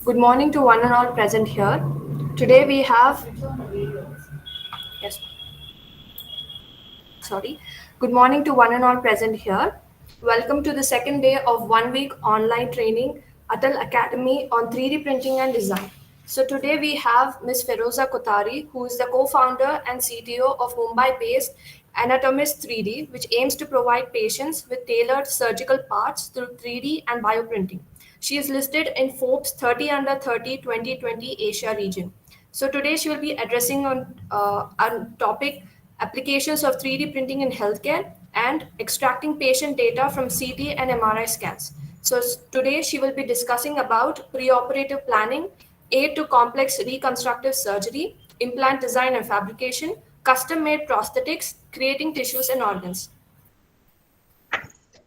Good morning to one and all present here. Today we have, yes, sorry. Good morning to one and all present here. Welcome to the second day of 1 week online training Atal Academy on 3D printing and design. So today we have Ms. Feroza Kotari, who is the co-founder and CTO of Mumbai-based Anatomist 3D, which aims to provide patients with tailored surgical parts through 3D and bioprinting. She is listed in Forbes 30 under 30 2020 Asia region. So today she will be addressing on topic applications of 3D printing in healthcare and extracting patient data from CT and MRI scans. So today she will be discussing about preoperative planning, aid to complex reconstructive surgery, implant design and fabrication, custom-made prosthetics, creating tissues and organs.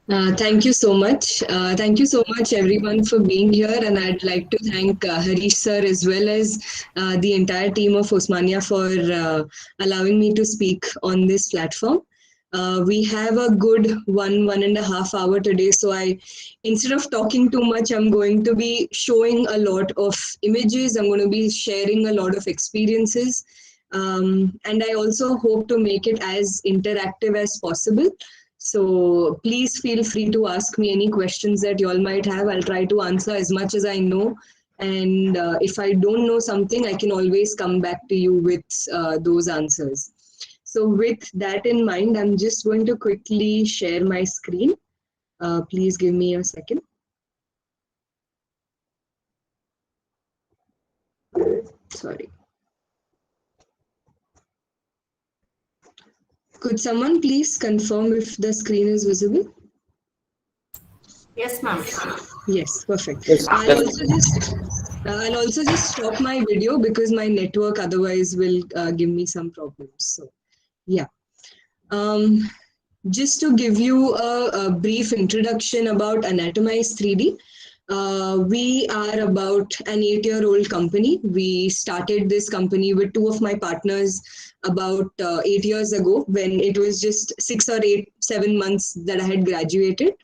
Thank you so much. Thank you so much, everyone, for being here. And I'd like to thank Harish sir as well as the entire team of Osmania for allowing me to speak on this platform. We have a good 1.5 hour today. So instead of talking too much, I'm going to be showing a lot of images. I'm going to be sharing a lot of experiences. And I also hope to make it as interactive as possible. So please feel free to ask me any questions that you all might have. I'll try to answer as much as I know. And if I don't know something, I can always come back to you with those answers. So with that in mind, I'm just going to quickly share my screen. Please give me a second. Sorry. Could someone please confirm if the screen is visible? Yes, ma'am. Yes, perfect. Yes. I'll also just stop my video because my network otherwise will give me some problems. So, yeah. Just to give you a brief introduction about Anatomize 3D, we are about an 8-year-old company. We started this company with two of my partners about 8 years ago when it was just 6 or 7 months that I had graduated.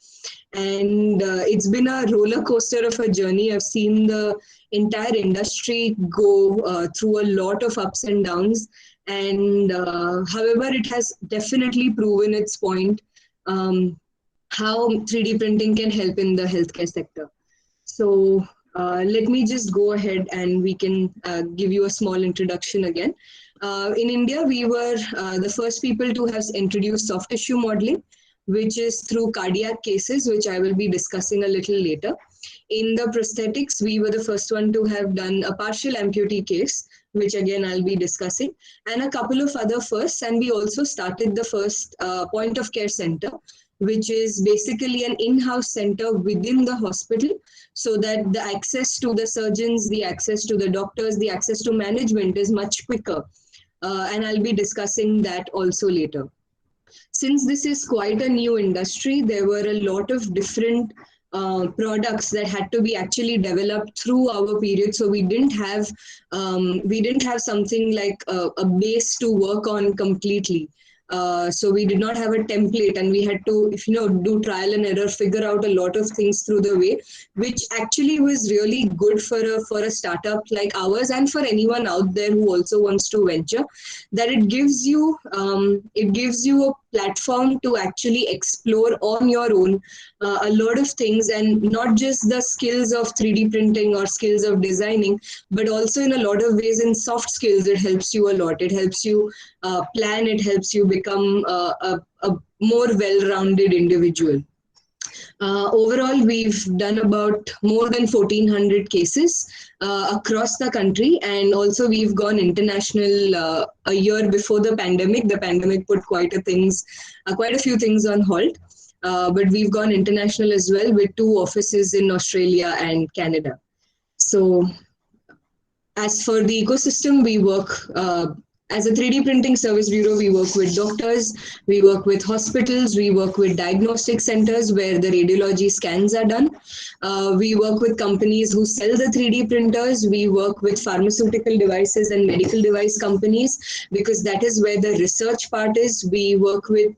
And it's been a roller coaster of a journey. I've seen the entire industry go through a lot of ups and downs. And however, it has definitely proven its point how 3D printing can help in the healthcare sector. So let me just go ahead and we can give you a small introduction again. In India, we were the first people to have introduced soft tissue modeling, which is through cardiac cases, which I will be discussing a little later. In the prosthetics, we were the first one to have done a partial amputee case, which again I'll be discussing, and a couple of other firsts. And we also started the first point of care center, which is basically an in-house center within the hospital, so that the access to the surgeons, the access to the doctors, the access to management is much quicker. And I'll be discussing that also later. Since this is quite a new industry, there were a lot of different products that had to be actually developed through our period. So we didn't have something like a base to work on completely. So we did not have a template, and we had to, do trial and error, figure out a lot of things through the way, which actually was really good for a startup like ours, and for anyone out there who also wants to venture. That it gives you a platform to actually explore on your own a lot of things, and not just the skills of 3D printing or skills of designing, but also in a lot of ways in soft skills. It helps you a lot. It helps you plan. It helps you become a more well-rounded individual. Overall, we've done about more than 1,400 cases across the country, and also we've gone international a year before the pandemic. The pandemic put quite a few things on hold, but we've gone international as well with 2 offices in Australia and Canada. So, as for the ecosystem, we work as a 3D printing service bureau. We work with doctors, we work with hospitals, we work with diagnostic centers where the radiology scans are done. We work with companies who sell the 3D printers. We work with pharmaceutical devices and medical device companies, because that is where the research part is. We work with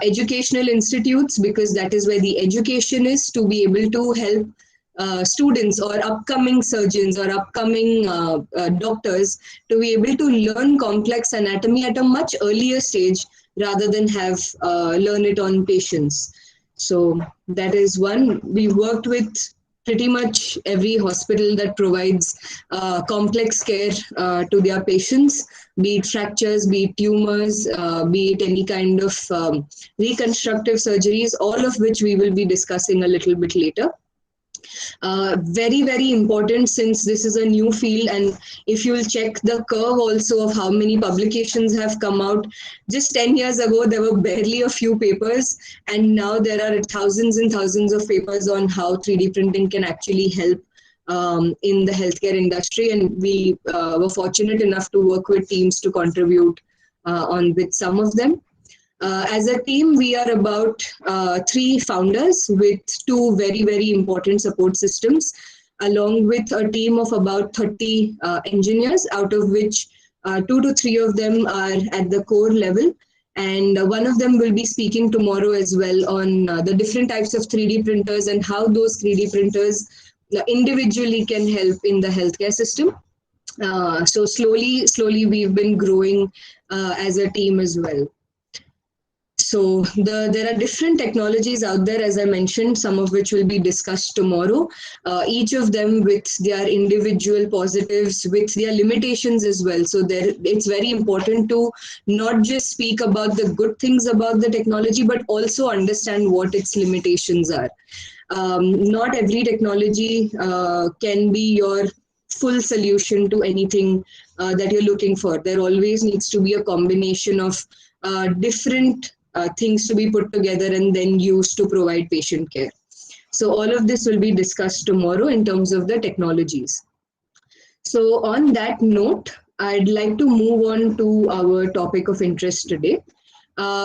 educational institutes, because that is where the education is, to be able to help students or upcoming surgeons or upcoming doctors to be able to learn complex anatomy at a much earlier stage rather than have learn it on patients. So that is one. We worked with pretty much every hospital that provides complex care to their patients, be it fractures, be it tumors, be it any kind of reconstructive surgeries, all of which we will be discussing a little bit later. Very, very important since this is a new field. And if you will check the curve also of how many publications have come out, just 10 years ago, there were barely a few papers. And now there are thousands and thousands of papers on how 3D printing can actually help in the healthcare industry. And we were fortunate enough to work with teams to contribute on with some of them. As a team, we are about 3 founders with 2 very, very important support systems, along with a team of about 30 engineers, out of which 2 to 3 of them are at the core level. And one of them will be speaking tomorrow as well on the different types of 3D printers and how those 3D printers individually can help in the healthcare system. So slowly we've been growing as a team as well. So there are different technologies out there, as I mentioned, some of which will be discussed tomorrow, each of them with their individual positives, with their limitations as well. So it's very important to not just speak about the good things about the technology, but also understand what its limitations are. Not every technology can be your full solution to anything that you're looking for. There always needs to be a combination of different things to be put together and then used to provide patient care. So all of this will be discussed tomorrow in terms of the technologies. So on that note, I'd like to move on to our topic of interest today,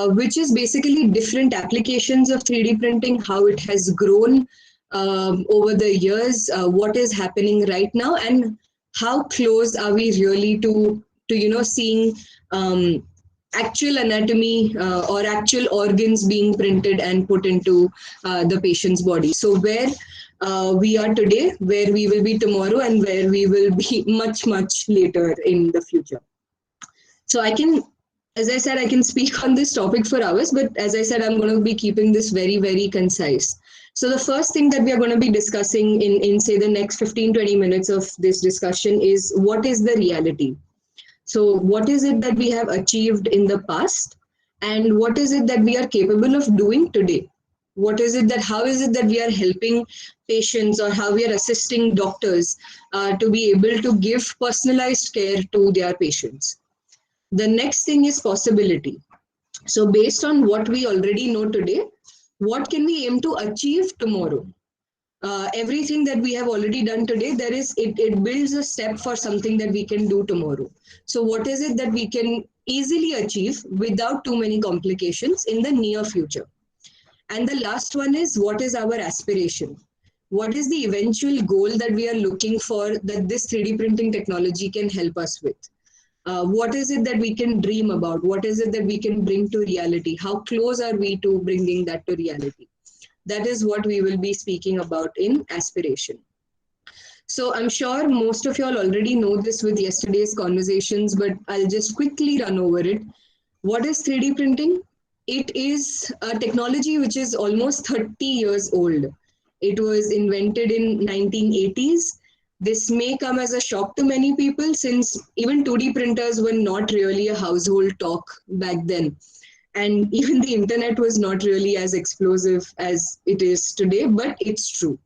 which is basically different applications of 3D printing, how it has grown over the years, what is happening right now, and how close are we really to seeing actual anatomy or actual organs being printed and put into the patient's body. So where we are today, where we will be tomorrow, and where we will be much, much later in the future. So as I said, I can speak on this topic for hours, but as I said, I'm going to be keeping this very, very concise. So the first thing that we are going to be discussing in say the next 15-20 minutes of this discussion is what is the reality. So what is it that we have achieved in the past, and what is it that we are capable of doing today? How is it that we are helping patients, or how we are assisting doctors to be able to give personalized care to their patients? The next thing is possibility. So based on what we already know today, what can we aim to achieve tomorrow? Everything that we have already done today, it builds a step for something that we can do tomorrow. So what is it that we can easily achieve without too many complications in the near future? And the last one is, what is our aspiration? What is the eventual goal that we are looking for that this 3D printing technology can help us with? What is it that we can dream about? What is it that we can bring to reality? How close are we to bringing that to reality? That is what we will be speaking about in aspiration. So I'm sure most of y'all already know this with yesterday's conversations, but I'll just quickly run over it. What is 3D printing? It is a technology which is almost 30 years old. It was invented in 1980s. This may come as a shock to many people, since even 2D printers were not really a household talk back then. And even the internet was not really as explosive as it is today, but it's true.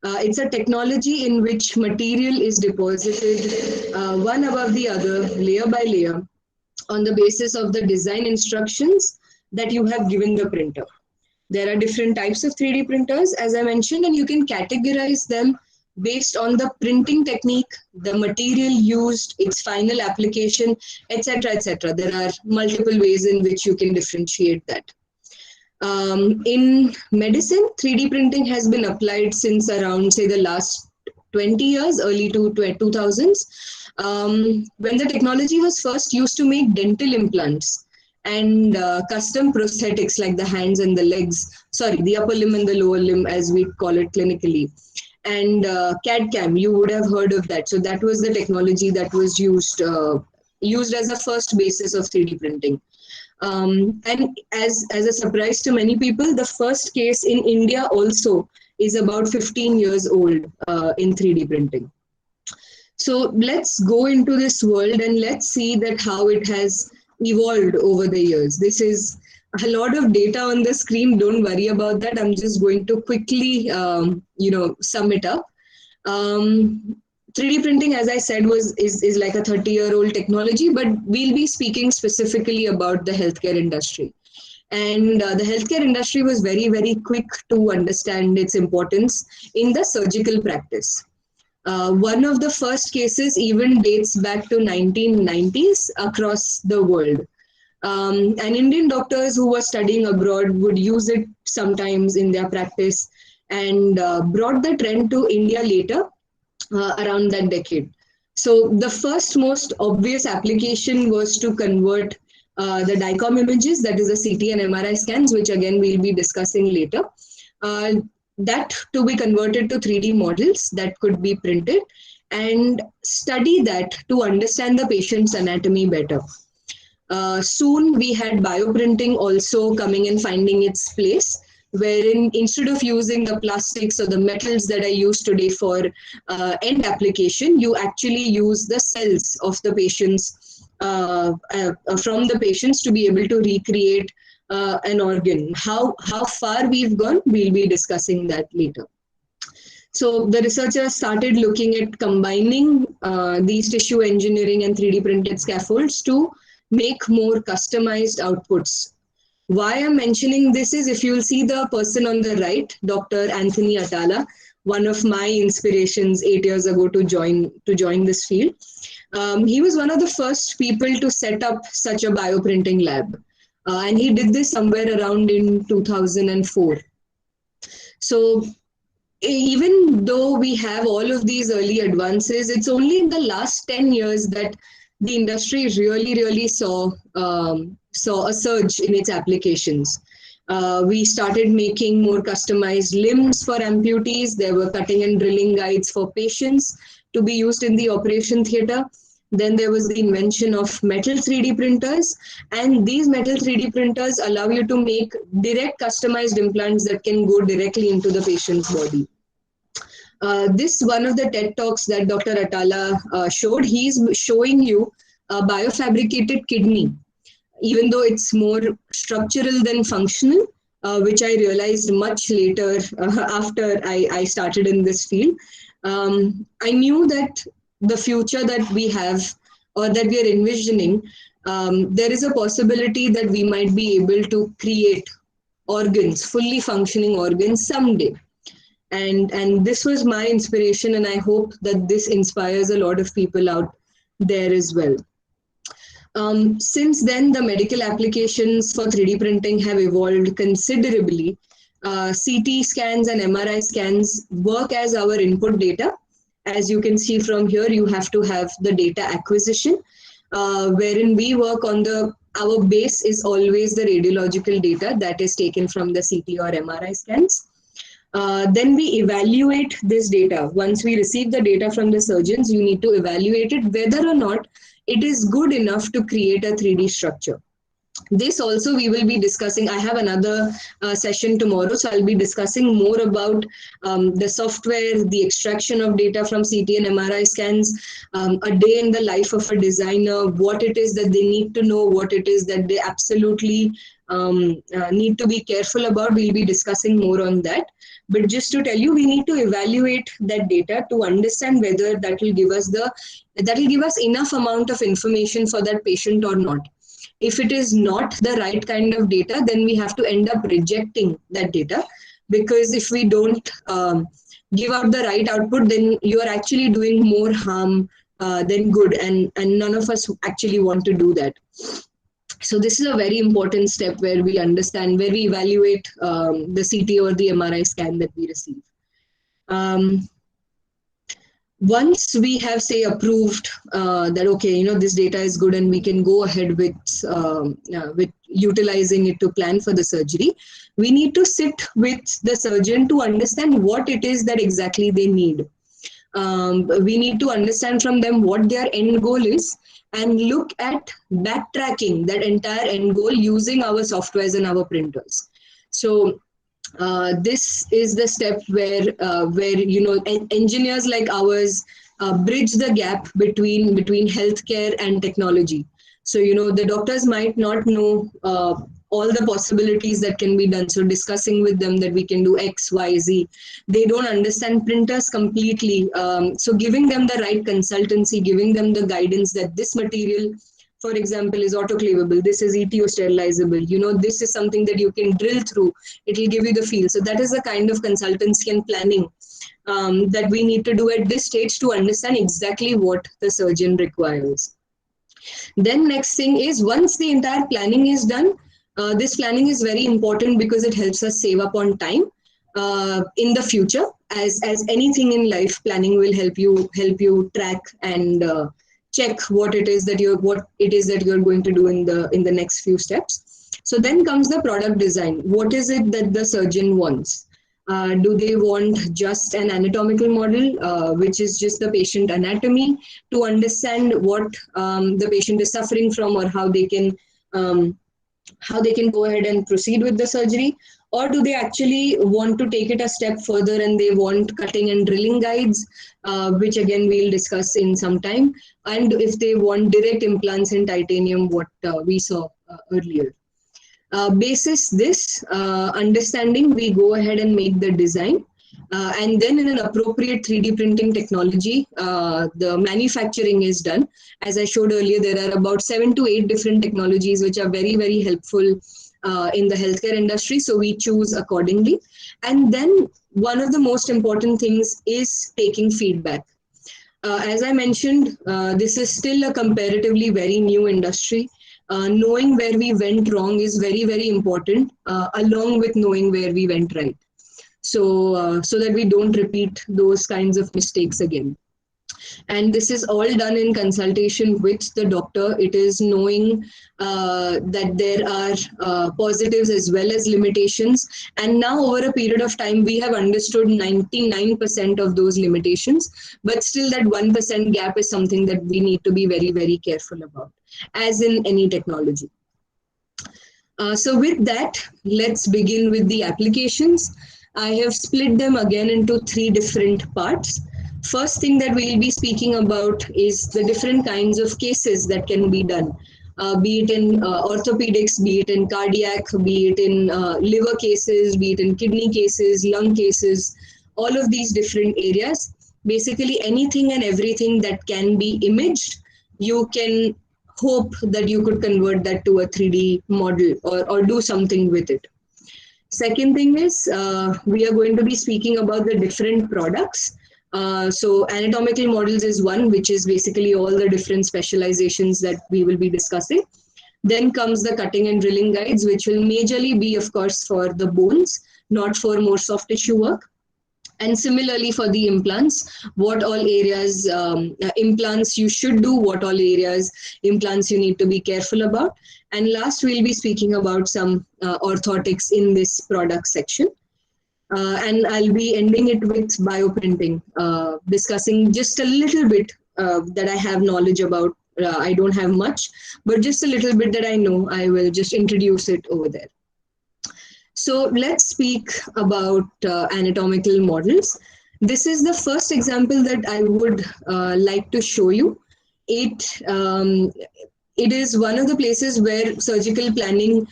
It's a technology in which material is deposited one above the other, layer by layer, on the basis of the design instructions that you have given the printer. There are different types of 3D printers, as I mentioned, and you can categorize them based on the printing technique, the material used, its final application, etc., etc. There are multiple ways in which you can differentiate that. In medicine, 3D printing has been applied since around, say, the last 20 years, early to 2000s, when the technology was first used to make dental implants and custom prosthetics like the hands and the legs, the upper limb and the lower limb, as we call it clinically. and CAD/CAM. You would have heard of that. So that was the technology that was used as a first basis of 3D printing. And as a surprise to many people, the first case in India also is about 15 years old in 3D printing. So let's go into this world and let's see that how it has evolved over the years. This is a lot of data on the screen. Don't worry about that. I'm just going to quickly, sum it up. 3D printing, as I said, is like a 30-year-old technology, but we'll be speaking specifically about the healthcare industry. And the healthcare industry was very, very quick to understand its importance in the surgical practice. One of the first cases even dates back to 1990s across the world. And Indian doctors who were studying abroad would use it sometimes in their practice and brought the trend to India later around that decade. So the first most obvious application was to convert the DICOM images, that is the CT and MRI scans, which again we'll be discussing later. That to be converted to 3D models that could be printed and study that to understand the patient's anatomy better. Soon we had bioprinting also coming and finding its place, wherein instead of using the plastics or the metals that I use today for end application, you actually use the cells of the patients from the patients to be able to recreate an organ. How far we've gone, we'll be discussing that later. So the researchers started looking at combining these tissue engineering and 3D printed scaffolds to make more customized outputs. Why I'm mentioning this is, if you'll see the person on the right, Dr. Anthony Atala, one of my inspirations 8 years ago to join this field. He was one of the first people to set up such a bioprinting lab. And he did this somewhere around in 2004. So even though we have all of these early advances, it's only in the last 10 years that the industry really saw a surge in its applications. We started making more customized limbs for amputees. There were cutting and drilling guides for patients to be used in the operation theater. Then there was the invention of metal 3D printers, and these metal 3D printers allow you to make direct customized implants that can go directly into the patient's body. This one of the TED Talks that Dr. Atala showed, he's showing you a biofabricated kidney, even though it's more structural than functional, which I realized much later after I started in this field. I knew that the future that we have or that we are envisioning, there is a possibility that we might be able to create organs, fully functioning organs someday. And this was my inspiration, and I hope that this inspires a lot of people out there as well. Since then, the medical applications for 3D printing have evolved considerably. CT scans and MRI scans work as our input data. As you can see from here, you have to have the data acquisition, wherein we work on our base is always the radiological data that is taken from the CT or MRI scans. Then we evaluate this data. Once we receive the data from the surgeons, you need to evaluate it whether or not it is good enough to create a 3D structure. This also we will be discussing. I have another session tomorrow, so I'll be discussing more about the software, the extraction of data from CT and MRI scans, a day in the life of a designer, what it is that they need to know, what it is that they absolutely need to be careful about. We'll be discussing more on that. But just to tell you, we need to evaluate that data to understand whether that will give us enough amount of information for that patient or not. If it is not the right kind of data, then we have to end up rejecting that data, because if we don't give out the right output, then you are actually doing more harm than good, and none of us actually want to do that. So this is a very important step where we understand, where we evaluate the CT or the MRI scan that we receive. Once we have, say, approved that, okay, this data is good and we can go ahead with utilizing it to plan for the surgery, we need to sit with the surgeon to understand what it is that exactly they need. We need to understand from them what their end goal is and look at backtracking that entire end goal using our softwares and our printers. So this is the step where engineers like ours bridge the gap between healthcare and technology. So the doctors might not know all the possibilities that can be done. So discussing with them that we can do X, Y, Z, they don't understand printers completely. So giving them the right consultancy, giving them the guidance that this material, for example, is autoclavable, this is ETO sterilizable, this is something that you can drill through, it will give you the feel. So that is the kind of consultancy and planning that we need to do at this stage to understand exactly what the surgeon requires. Then next thing is, once the entire planning is done, this planning is very important because it helps us save up on time in the future. As anything in life, planning will help you track and check what it is that you're going to do in the next few steps. So then comes the product design. What is it that the surgeon wants? Do they want just an anatomical model, which is just the patient anatomy, to understand what the patient is suffering from, or how they can go ahead and proceed with the surgery? Or do they actually want to take it a step further and they want cutting and drilling guides, which again we'll discuss in some time, and if they want direct implants in titanium, what we saw earlier. Basis this understanding, we go ahead and make the design, and then in an appropriate 3D printing technology, the manufacturing is done. As I showed earlier, there are about 7 to 8 different technologies which are very, very helpful in the healthcare industry. So we choose accordingly. And then one of the most important things is taking feedback. As I mentioned, this is still a comparatively very new industry. Knowing where we went wrong is very, very important, along with knowing where we went right. So that we don't repeat those kinds of mistakes again. And this is all done in consultation with the doctor. It is knowing that there are positives as well as limitations. And now over a period of time, we have understood 99% of those limitations, but still that 1% gap is something that we need to be very, very careful about, as in any technology. So with that, let's begin with the applications. I have split them again into 3 different parts. First thing that we'll be speaking about is the different kinds of cases that can be done, be it in orthopedics, be it in cardiac, be it in liver cases, be it in kidney cases, lung cases, all of these different areas. Basically anything and everything that can be imaged, you can hope that you could convert that to a 3D model or do something with it. Second thing is, we are going to be speaking about the different products. So anatomical models is one, which is basically all the different specializations that we will be discussing. Then comes the cutting and drilling guides, which will majorly be, of course, for the bones, not for more soft tissue work. And similarly for the implants, what all areas implants you should do, what all areas implants you need to be careful about. And last, we'll be speaking about some orthotics in this product section. And I'll be ending it with bioprinting, discussing just a little bit that I have knowledge about. I don't have much, but just a little bit that I know, I will just introduce it over there. So let's speak about anatomical models. This is the first example that I would like to show you. It is one of the places where surgical planning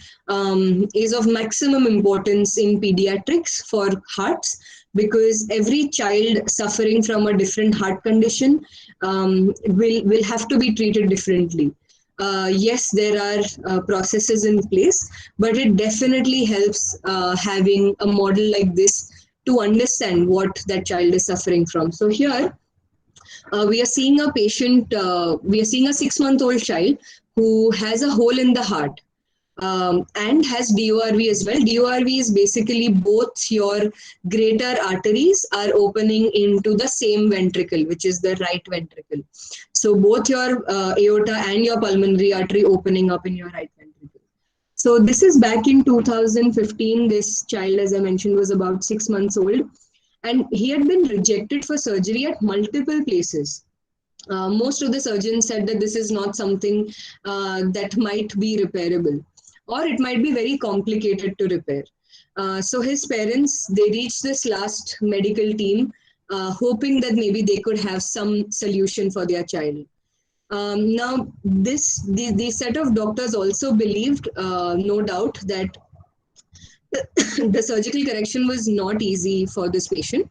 is of maximum importance in pediatrics for hearts, because every child suffering from a different heart condition will have to be treated differently. Yes, there are processes in place, but it definitely helps having a model like this to understand what that child is suffering from. So here, we are seeing a patient, we are seeing a 6-month-old child who has a hole in the heart and has DORV as well. DORV is basically both your greater arteries are opening into the same ventricle, which is the right ventricle. So both your aorta and your pulmonary artery opening up in your right ventricle. So this is back in 2015. This child, as I mentioned, was about 6 months old, and he had been rejected for surgery at multiple places. Most of the surgeons said that this is not something that might be repairable, or it might be very complicated to repair. So his parents, they reached this last medical team, hoping that maybe they could have some solution for their child. Now, the set of doctors also believed, no doubt, that the surgical correction was not easy for this patient,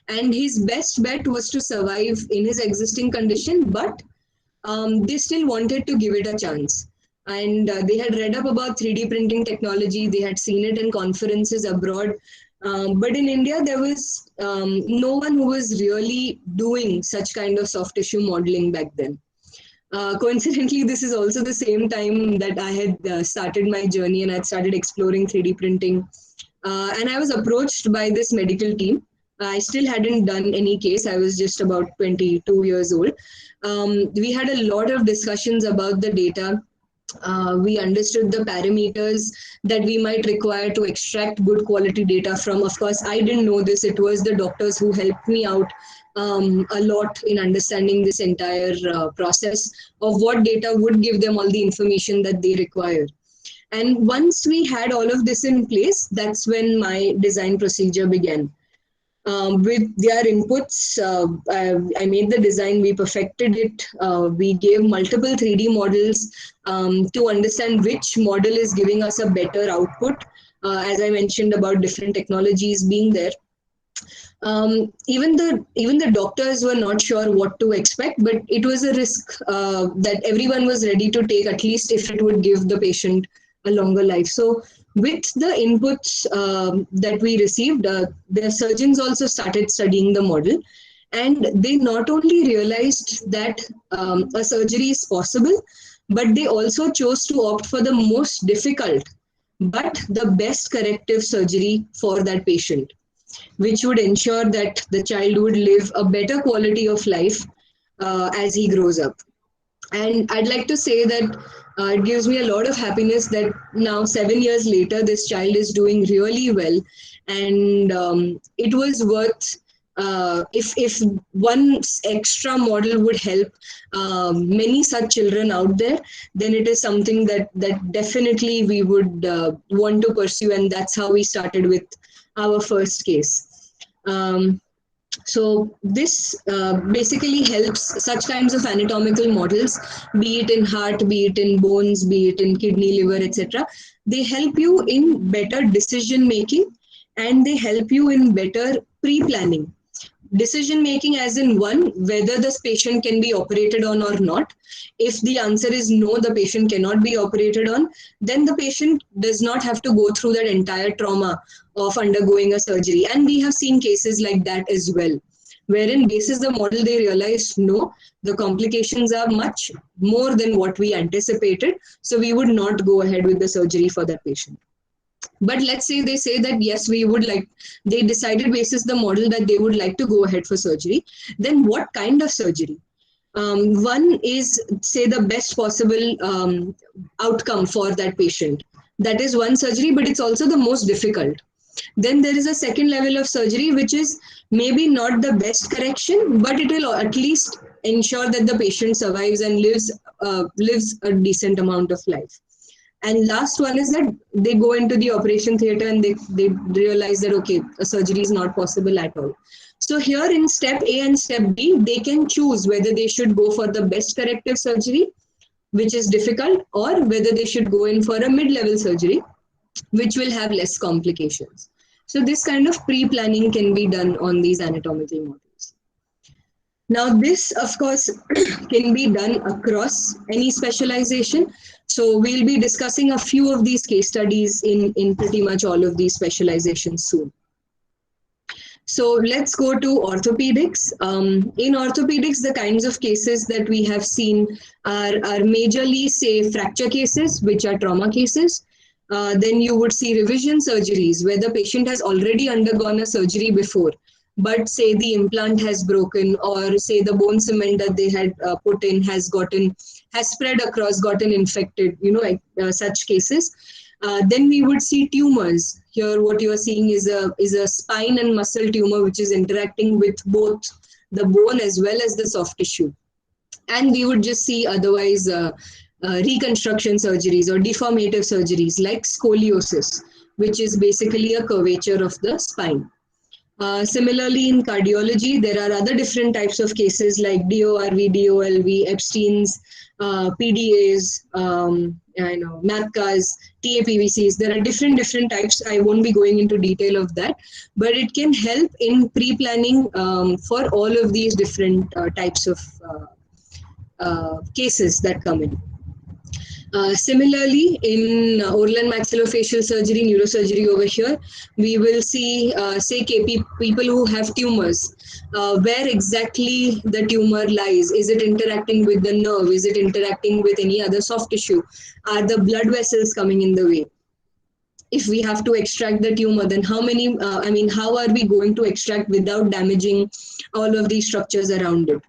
and his best bet was to survive in his existing condition, but they still wanted to give it a chance. And they had read up about 3D printing technology, they had seen it in conferences abroad. But in India, there was no one who was really doing such kind of soft tissue modeling back then. Coincidentally, this is also the same time that I had started my journey and I had started exploring 3D printing. And I was approached by this medical team. I still hadn't done any case. I was just about 22 years old. We had a lot of discussions about the data. We understood the parameters that we might require to extract good quality data from. Of course, I didn't know this. It was the doctors who helped me out a lot in understanding this entire process of what data would give them all the information that they require. And once we had all of this in place, that's when my design procedure began. With their inputs, I made the design, we perfected it, we gave multiple 3D models to understand which model is giving us a better output. As I mentioned about different technologies being there. Even the doctors were not sure what to expect, but it was a risk that everyone was ready to take, at least if it would give the patient a longer life. So with the inputs that we received, the surgeons also started studying the model, and they not only realized that a surgery is possible, but they also chose to opt for the most difficult but the best corrective surgery for that patient, which would ensure that the child would live a better quality of life as he grows up. And I'd like to say that it gives me a lot of happiness that now, 7 years later, this child is doing really well. And it was worth, if one extra model would help many such children out there, then it is something that definitely we would want to pursue. And that's how we started with our first case. So this basically helps such kinds of anatomical models, be it in heart, be it in bones, be it in kidney, liver, etc. They help you in better decision making, and they help you in better pre-planning. Decision making as in, one, whether this patient can be operated on or not. If the answer is no, the patient cannot be operated on, then the patient does not have to go through that entire trauma of undergoing a surgery. And we have seen cases like that as well, wherein basis the model they realized no, the complications are much more than what we anticipated, so we would not go ahead with the surgery for that patient. But let's say they say that yes, we would like, they decided basis the model that they would like to go ahead for surgery. Then what kind of surgery? One is, say, the best possible outcome for that patient. That is one surgery, but it's also the most difficult. Then there is a second level of surgery, which is maybe not the best correction, but it will at least ensure that the patient survives and lives a decent amount of life. And last one is that they go into the operation theater and they realize that, okay, a surgery is not possible at all. So here in step A and step B, they can choose whether they should go for the best corrective surgery, which is difficult, or whether they should go in for a mid-level surgery, which will have less complications. So this kind of pre-planning can be done on these anatomical models. Now, this, of course, can be done across any specialization. So we'll be discussing a few of these case studies in pretty much all of these specializations soon. So let's go to orthopedics. In orthopedics, the kinds of cases that we have seen are majorly, say, fracture cases, which are trauma cases. Then you would see revision surgeries where the patient has already undergone a surgery before, but say the implant has broken, or say the bone cement that they had put in has spread across, gotten infected, such cases. Then we would see tumors. Here, what you are seeing is a spine and muscle tumor, which is interacting with both the bone as well as the soft tissue. And we would just see otherwise reconstruction surgeries or deformative surgeries like scoliosis, which is basically a curvature of the spine. Similarly, in cardiology, there are other different types of cases like DORV, DOLV, Epstein's, PDAs, MAPCAs, TAPVCs. There are different types. I won't be going into detail of that, but it can help in pre-planning for all of these different types of cases that come in. Similarly, in oral and maxillofacial surgery, neurosurgery over here, we will see, people who have tumors. Where exactly the tumor lies? Is it interacting with the nerve? Is it interacting with any other soft tissue? Are the blood vessels coming in the way? If we have to extract the tumor, then how are we going to extract without damaging all of these structures around it?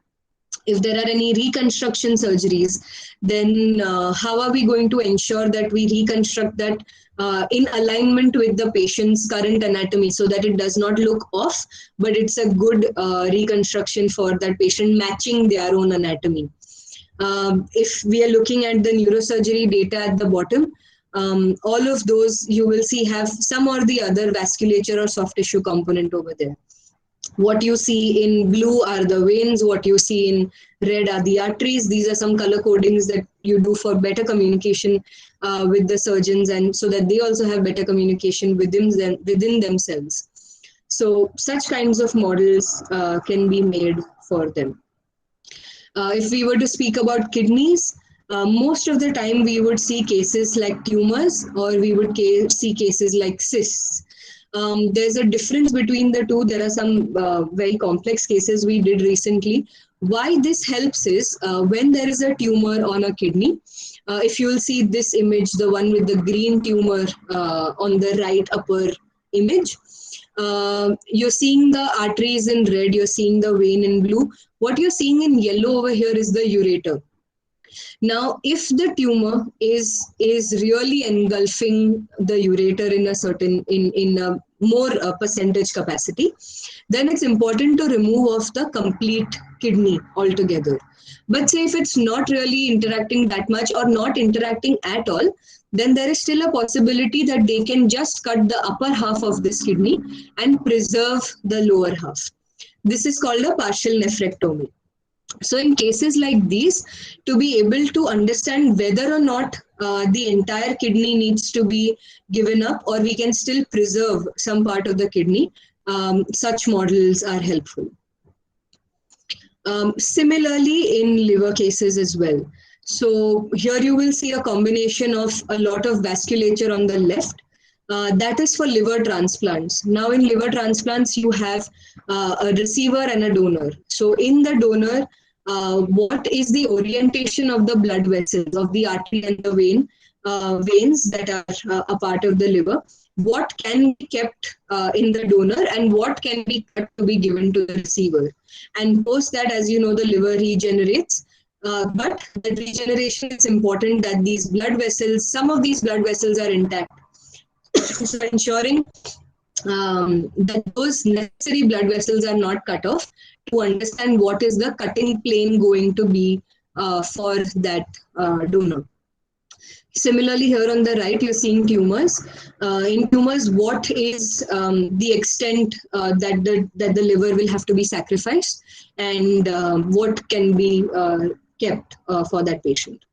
If there are any reconstruction surgeries, then how are we going to ensure that we reconstruct that in alignment with the patient's current anatomy so that it does not look off, but it's a good reconstruction for that patient matching their own anatomy. If we are looking at the neurosurgery data at the bottom, all of those you will see have some or the other vasculature or soft tissue component over there. What you see in blue are the veins, what you see in red are the arteries. These are some color codings that you do for better communication with the surgeons, and so that they also have better communication within themselves. So such kinds of models can be made for them. If we were to speak about kidneys, most of the time we would see cases like tumors, or we would see cases like cysts. There's a difference between the two. There are some very complex cases we did recently. Why this helps is when there is a tumor on a kidney, if you will see this image, the one with the green tumor on the right upper image, you're seeing the arteries in red, you're seeing the vein in blue. What you're seeing in yellow over here is the ureter. Now, if the tumor is really engulfing the ureter in a more percentage capacity, then it's important to remove off the complete kidney altogether. But say if it's not really interacting that much or not interacting at all, then there is still a possibility that they can just cut the upper half of this kidney and preserve the lower half. This is called a partial nephrectomy. So in cases like these, to be able to understand whether or not the entire kidney needs to be given up, or we can still preserve some part of the kidney, such models are helpful. Similarly, in liver cases as well. So here you will see a combination of a lot of vasculature on the left. That is for liver transplants. Now in liver transplants, you have a receiver and a donor. So in the donor, what is the orientation of the blood vessels, of the artery and the veins that are a part of the liver? What can be kept in the donor and what can be cut to be given to the receiver? And post that, as you know, the liver regenerates. But the regeneration is important, that these blood vessels, some of these blood vessels are intact. So ensuring that those necessary blood vessels are not cut off, to understand what is the cutting plane going to be for that donor. Similarly, here on the right, you're seeing tumors. In tumors, what is the extent that the liver will have to be sacrificed, and what can be kept for that patient.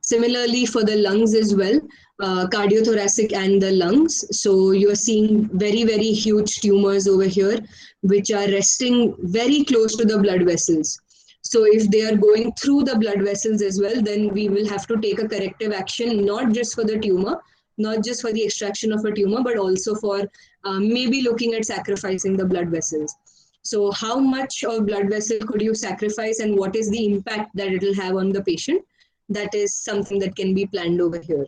Similarly, for the lungs as well, cardiothoracic and the lungs. So you're seeing very, very huge tumors over here, which are resting very close to the blood vessels. So if they are going through the blood vessels as well, then we will have to take a corrective action, not just for the tumor, not just for the extraction of a tumor, but also for maybe looking at sacrificing the blood vessels. So how much of blood vessel could you sacrifice, and what is the impact that it will have on the patient? That is something that can be planned over here.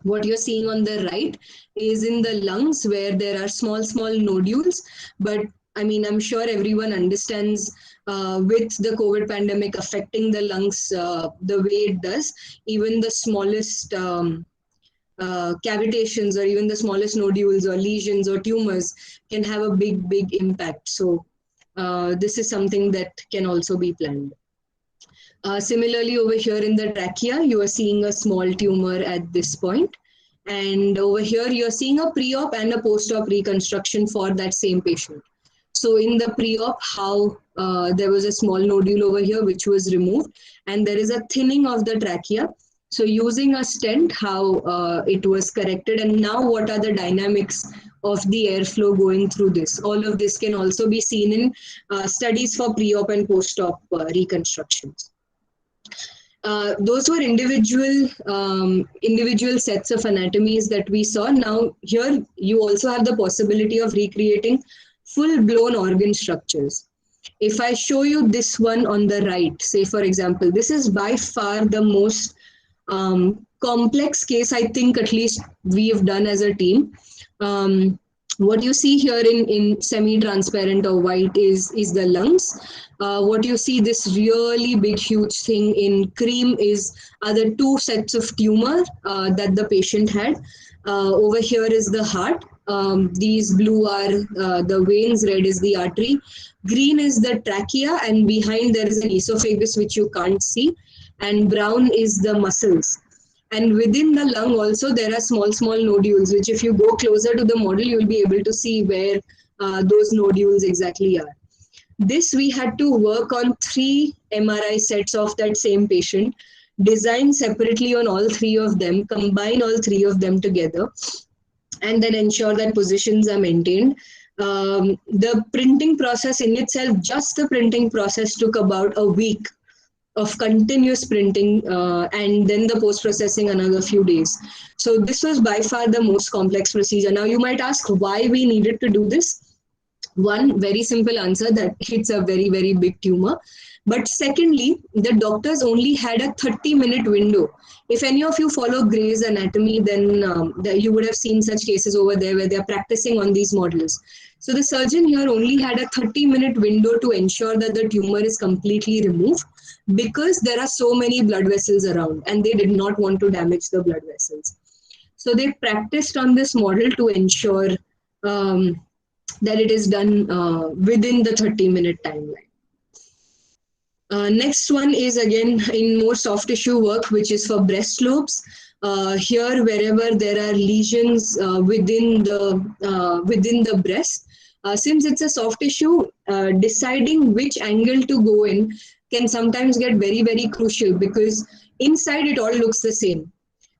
What you're seeing on the right is in the lungs, where there are small nodules. But I mean, I'm sure everyone understands with the COVID pandemic affecting the lungs the way it does, even the smallest cavitations or even the smallest nodules or lesions or tumors can have a big impact. So this is something that can also be planned. Similarly, over here in the trachea, you are seeing a small tumor at this point. And over here, you're seeing a pre-op and a post-op reconstruction for that same patient. So in the pre-op, how there was a small nodule over here which was removed, and there is a thinning of the trachea. So using a stent, how it was corrected, and now what are the dynamics of the airflow going through this. All of this can also be seen in studies for pre-op and post-op reconstructions. Those were individual sets of anatomies that we saw. Now here you also have the possibility of recreating full-blown organ structures. If I show you this one on the right, say for example, this is by far the most complex case I think at least we have done as a team. What you see here in semi-transparent or white is the lungs. What you see, this really big, huge thing in cream are the two sets of tumor that the patient had. Over here is the heart. These blue are the veins, red is the artery, green is the trachea, and behind there is an esophagus which you can't see, and brown is the muscles. And within the lung also there are small nodules, which if you go closer to the model, you will be able to see where those nodules exactly are. This we had to work on 3 MRI sets of that same patient, design separately on all 3 of them, combine all 3 of them together, and then ensure that positions are maintained. The printing process in itself, just the printing process took about a week of continuous printing, and then the post-processing another few days. So this was by far the most complex procedure. Now you might ask why we needed to do this. One very simple answer, that it's a very big tumor. But secondly, the doctors only had a 30-minute window. If any of you follow Gray's Anatomy, then you would have seen such cases over there where they're practicing on these models. So the surgeon here only had a 30-minute window to ensure that the tumor is completely removed, because there are so many blood vessels around and they did not want to damage the blood vessels. So they practiced on this model to ensure that it is done within the 30-minute timeline. Next one is again in more soft tissue work, which is for breast lobes. Here, wherever there are lesions within the breast, since it's a soft tissue, deciding which angle to go in can sometimes get very crucial, because inside it all looks the same.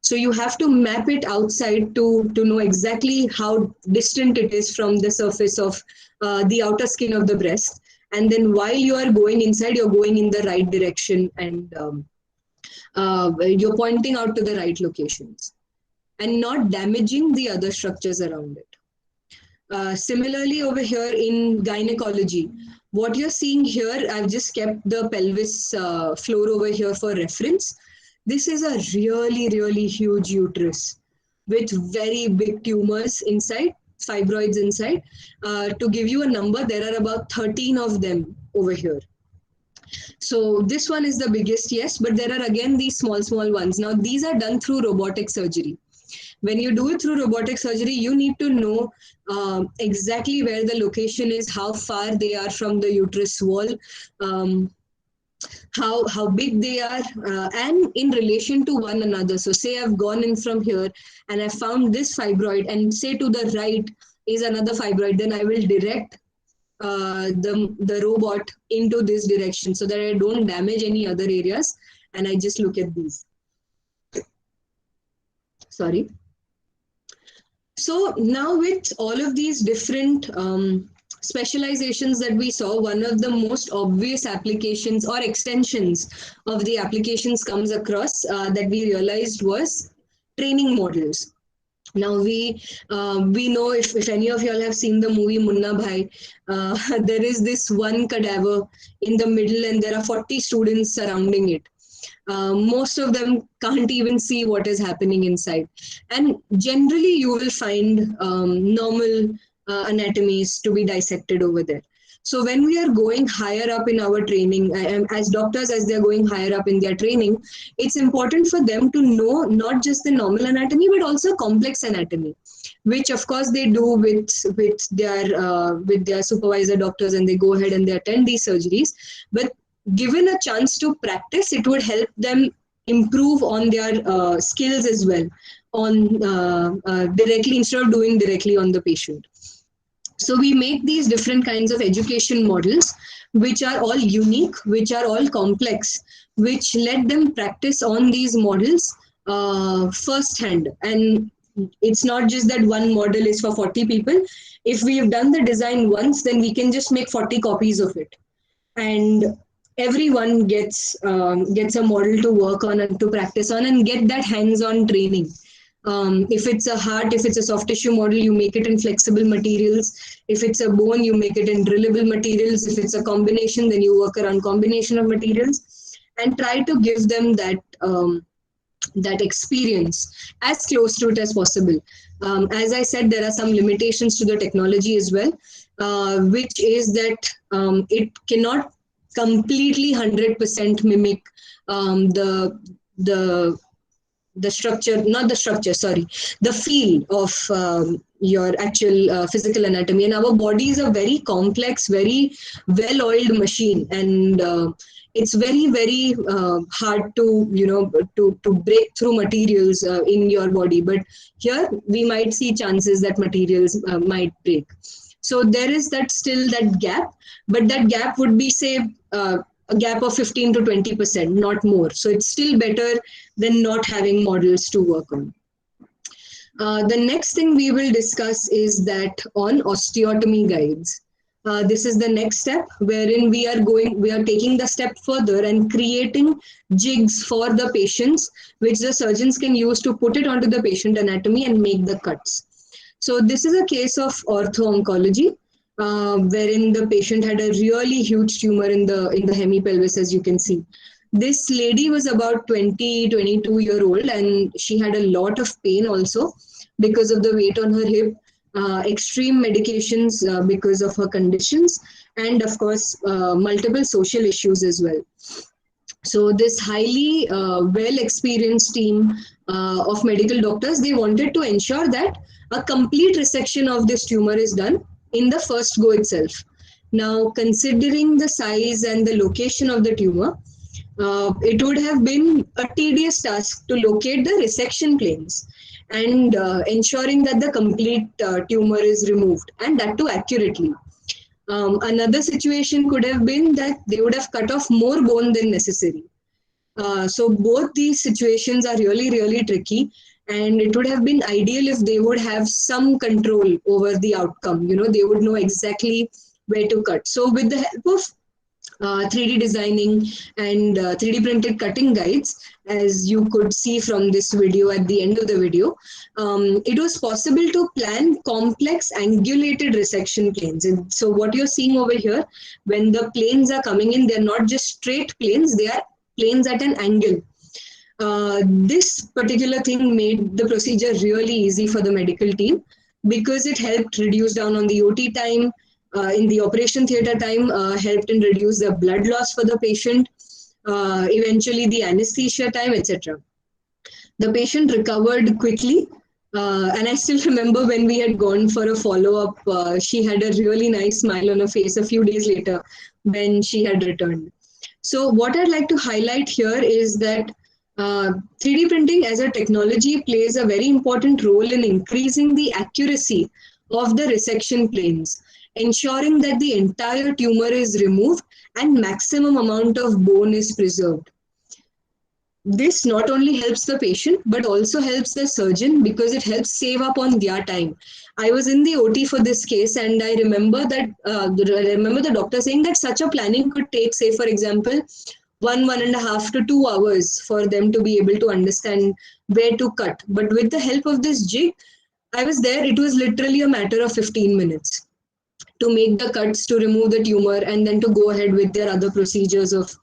So you have to map it outside to know exactly how distant it is from the surface of the outer skin of the breast. And then while you are going inside, you're going in the right direction, and you're pointing out to the right locations and not damaging the other structures around it. Similarly, over here in gynecology, what you're seeing here, I've just kept the pelvis floor over here for reference. This is a really huge uterus with very big tumors inside, fibroids inside. To give you a number, there are about 13 of them over here. So this one is the biggest, yes, but there are again these small ones. Now these are done through robotic surgery. When you do it through robotic surgery, you need to know exactly where the location is, how far they are from the uterus wall, how big they are, and in relation to one another. So say I've gone in from here and I found this fibroid, and say to the right is another fibroid, then I will direct the robot into this direction so that I don't damage any other areas, and I just look at these. Sorry. So now with all of these different specializations that we saw, one of the most obvious applications or extensions of the applications comes across that we realized was training models. Now we know, if any of y'all have seen the movie Munna Bhai, there is this one cadaver in the middle and there are 40 students surrounding it. Most of them can't even see what is happening inside. And generally you will find normal anatomies to be dissected over there. So when we are going higher up in our training, as doctors, as they're going higher up in their training, it's important for them to know not just the normal anatomy, but also complex anatomy, which of course they do with their supervisor doctors, and they go ahead and they attend these surgeries. But given a chance to practice, it would help them improve on their skills as well, on directly, instead of doing directly on the patient. So we make these different kinds of education models, which are all unique, which are all complex, which let them practice on these models firsthand. And it's not just that one model is for 40 people. If we have done the design once, then we can just make 40 copies of it. And everyone gets a model to work on and to practice on and get that hands-on training. If it's a heart, if it's a soft tissue model, you make it in flexible materials. If it's a bone, you make it in drillable materials. If it's a combination, then you work around combination of materials and try to give them that experience as close to it as possible. As I said, there are some limitations to the technology as well, which is that it cannot completely 100% mimic the structure, not the structure, sorry, the feel of your actual physical anatomy. And our body is a very complex, very well-oiled machine, and it's very, very hard to, to break through materials in your body. But here we might see chances that materials might break. So there is that gap, but that gap would be, say, a gap of 15 to 20%, not more. So it's still better than not having models to work on. The next thing we will discuss is that on osteotomy guides. This is the next step, wherein we are taking the step further and creating jigs for the patients, which the surgeons can use to put it onto the patient anatomy and make the cuts. So this is a case of ortho-oncology, wherein the patient had a really huge tumor in the hemipelvis, as you can see. This lady was about 22-year-old, and she had a lot of pain also because of the weight on her hip, extreme medications because of her conditions, and of course, multiple social issues as well. So this highly well-experienced team of medical doctors, they wanted to ensure that a complete resection of this tumor is done in the first go itself. Now, considering the size and the location of the tumor, it would have been a tedious task to locate the resection planes and ensuring that the complete tumor is removed, and that too accurately. Another situation could have been that they would have cut off more bone than necessary. So both these situations are really, really tricky, and it would have been ideal if they would have some control over the outcome. They would know exactly where to cut. So with the help of 3D designing and 3D printed cutting guides, as you could see from this video at the end of the video, it was possible to plan complex angulated resection planes. And so what you're seeing over here, when the planes are coming in, they're not just straight planes, they are planes at an angle. This particular thing made the procedure really easy for the medical team because it helped reduce down on the OT time, in the operation theater time, helped in reduce the blood loss for the patient, eventually the anesthesia time, etc. The patient recovered quickly, and I still remember when we had gone for a follow-up, she had a really nice smile on her face a few days later when she had returned. So what I'd like to highlight here is that 3D printing as a technology plays a very important role in increasing the accuracy of the resection planes, ensuring that the entire tumor is removed and maximum amount of bone is preserved. This not only helps the patient, but also helps the surgeon because it helps save up on their time. I was in the OT for this case, and I remember that the doctor saying that such a planning could take, say, for example, 1.5 to 2 hours for them to be able to understand where to cut. But with the help of this jig, I was there, it was literally a matter of 15 minutes to make the cuts, to remove the tumor, and then to go ahead with their other procedures of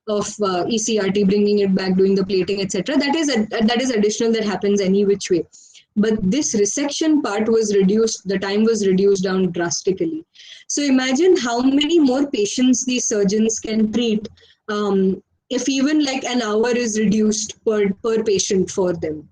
ECRT, bringing it back, doing the plating, etc. That is additional, that happens any which way. but this resection part was reduced, the time was reduced down drastically. So imagine how many more patients these surgeons can treat if even like an hour is reduced per patient for them.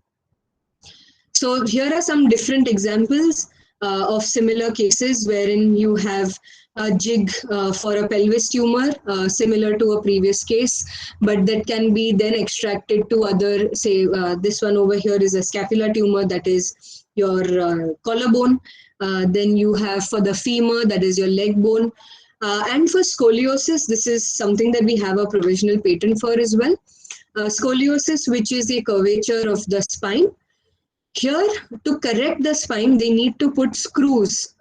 So here are some different examples of similar cases wherein you have a jig for a pelvis tumor, similar to a previous case, but that can be then extracted to other, say, this one over here is a scapular tumor, that is your collarbone. Then you have for the femur, that is your leg bone. And for scoliosis, this is something that we have a provisional patent for as well. Scoliosis, which is a curvature of the spine. Here, to correct the spine, they need to put screws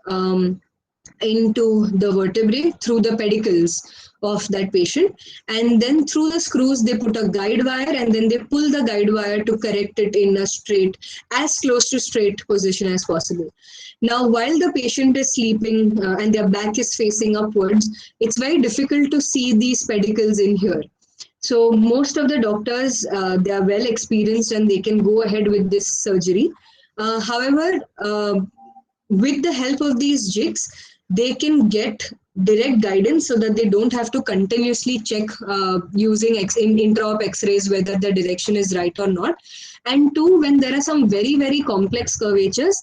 into the vertebrae through the pedicles of that patient, and then through the screws they put a guide wire, and then they pull the guide wire to correct it in a straight, as close to straight position as possible. Now, while the patient is sleeping and their back is facing upwards, it's very difficult to see these pedicles in here. So most of the doctors, they are well experienced and they can go ahead with this surgery. However, with the help of these jigs, they can get direct guidance so that they don't have to continuously check using intra-op x-rays whether the direction is right or not. And two, when there are some very, very complex curvatures,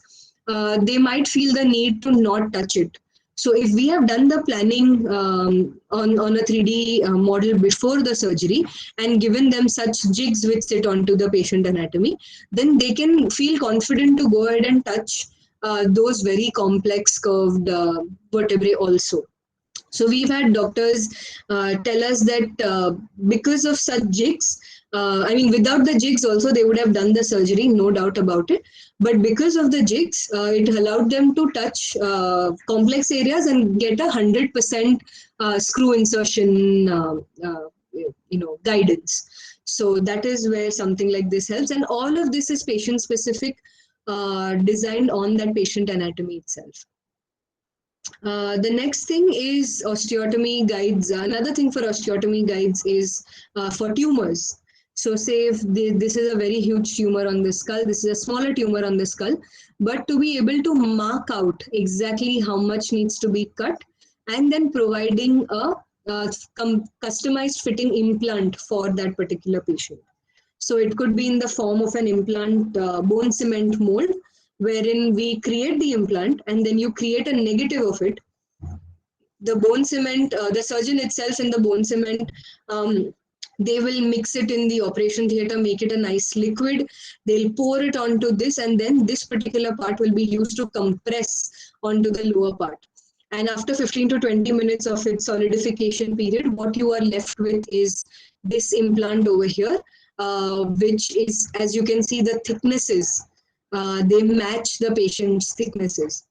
they might feel the need to not touch it. So if we have done the planning on a 3D model before the surgery and given them such jigs which sit onto the patient anatomy, then they can feel confident to go ahead and touch those very complex curved vertebrae also. So we've had doctors tell us that because of such jigs, I mean, without the jigs also, they would have done the surgery, no doubt about it. But because of the jigs, it allowed them to touch complex areas and get 100% screw insertion, guidance. So that is where something like this helps. And all of this is patient specific, designed on that patient anatomy itself. The next thing is osteotomy guides. Another thing for osteotomy guides is for tumors. So say if this is a very huge tumor on the skull, this is a smaller tumor on the skull, but to be able to mark out exactly how much needs to be cut and then providing a customized fitting implant for that particular patient. So it could be in the form of an implant bone cement mold, wherein we create the implant and then you create a negative of it. The bone cement, the surgeon itself in the bone cement, they will mix it in the operation theater, make it a nice liquid. They'll pour it onto this, and then this particular part will be used to compress onto the lower part. And after 15 to 20 minutes of its solidification period, what you are left with is this implant over here, which is, as you can see, the thicknesses, they match the patient's thicknesses.